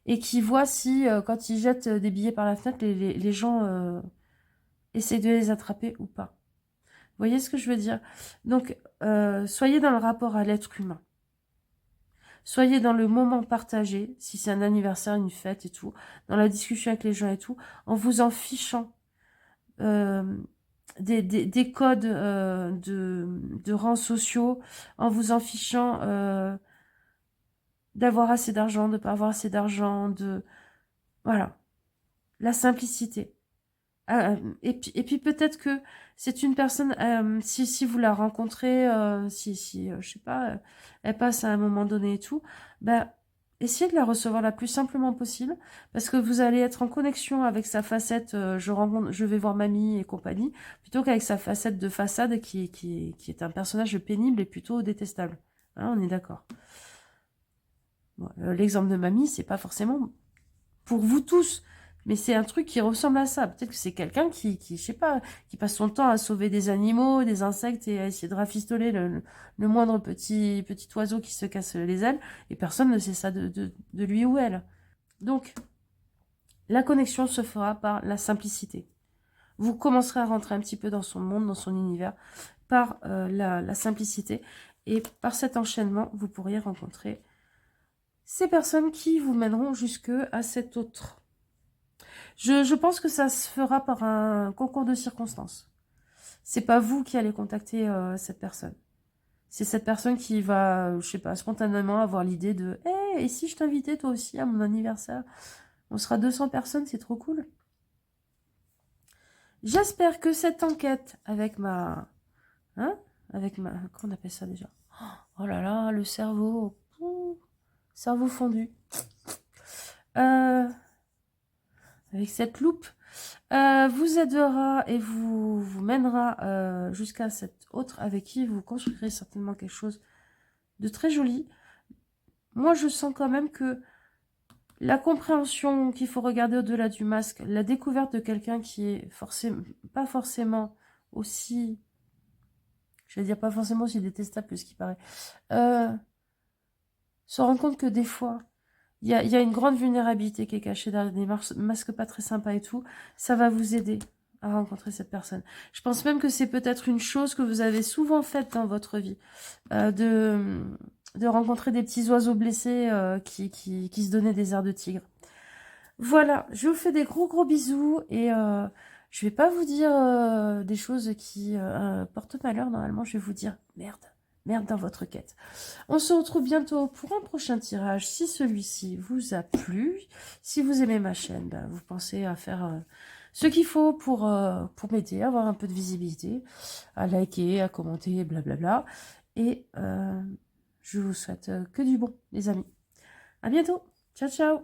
et qui voit si, quand ils jettent des billets par la fenêtre, les gens essaient de les attraper ou pas. Vous voyez ce que je veux dire? Donc, soyez dans le rapport à l'être humain. Soyez dans le moment partagé, si c'est un anniversaire, une fête et tout, dans la discussion avec les gens et tout, en vous en fichant des codes de rangs sociaux, en vous en fichant d'avoir assez d'argent, de ne pas avoir assez d'argent, de... Voilà, la simplicité. Et puis peut-être que c'est une personne, si vous la rencontrez, si je sais pas, elle passe à un moment donné et tout, bah, essayez de la recevoir la plus simplement possible, parce que vous allez être en connexion avec sa facette, je vais voir mamie et compagnie, plutôt qu'avec sa facette de façade qui est un personnage pénible et plutôt détestable. Hein, on est d'accord. Bon, l'exemple de mamie, c'est pas forcément pour vous tous. Mais c'est un truc qui ressemble à ça. Peut-être que c'est quelqu'un je sais pas, qui passe son temps à sauver des animaux, des insectes et à essayer de rafistoler le moindre petit oiseau qui se casse les ailes. Et personne ne sait ça de lui ou elle. Donc, la connexion se fera par la simplicité. Vous commencerez à rentrer un petit peu dans son monde, dans son univers, par la simplicité. Et par cet enchaînement, vous pourriez rencontrer ces personnes qui vous mèneront jusque à cet autre. Je pense que ça se fera par un concours de circonstances. C'est pas vous qui allez contacter cette personne. C'est cette personne qui va, je sais pas, spontanément avoir l'idée de « et si je t'invitais toi aussi à mon anniversaire? On sera 200 personnes, c'est trop cool. » J'espère que cette enquête avec ma... Hein? Avec ma... Comment on appelle ça déjà? Oh là là, le cerveau. Ouh, cerveau fondu. Avec cette loupe. Vous aidera et vous mènera jusqu'à cette autre avec qui vous construirez certainement quelque chose de très joli. Moi, je sens quand même que la compréhension qu'il faut regarder au-delà du masque, la découverte de quelqu'un qui est pas forcément aussi, je vais dire pas forcément aussi détestable que ce qui paraît, se rend compte que des fois, il y a une grande vulnérabilité qui est cachée derrière des masques pas très sympas et tout. Ça va vous aider à rencontrer cette personne. Je pense même que c'est peut-être une chose que vous avez souvent faite dans votre vie. De rencontrer des petits oiseaux blessés qui se donnaient des airs de tigre. Voilà, je vous fais des gros bisous et je vais pas vous dire des choses qui portent malheur. Normalement, je vais vous dire merde dans votre quête. On se retrouve bientôt pour un prochain tirage, si celui-ci vous a plu. Si vous aimez ma chaîne, ben, vous pensez à faire ce qu'il faut pour m'aider, avoir un peu de visibilité, à liker, à commenter, blablabla. Et je vous souhaite que du bon, les amis. À bientôt. Ciao, ciao.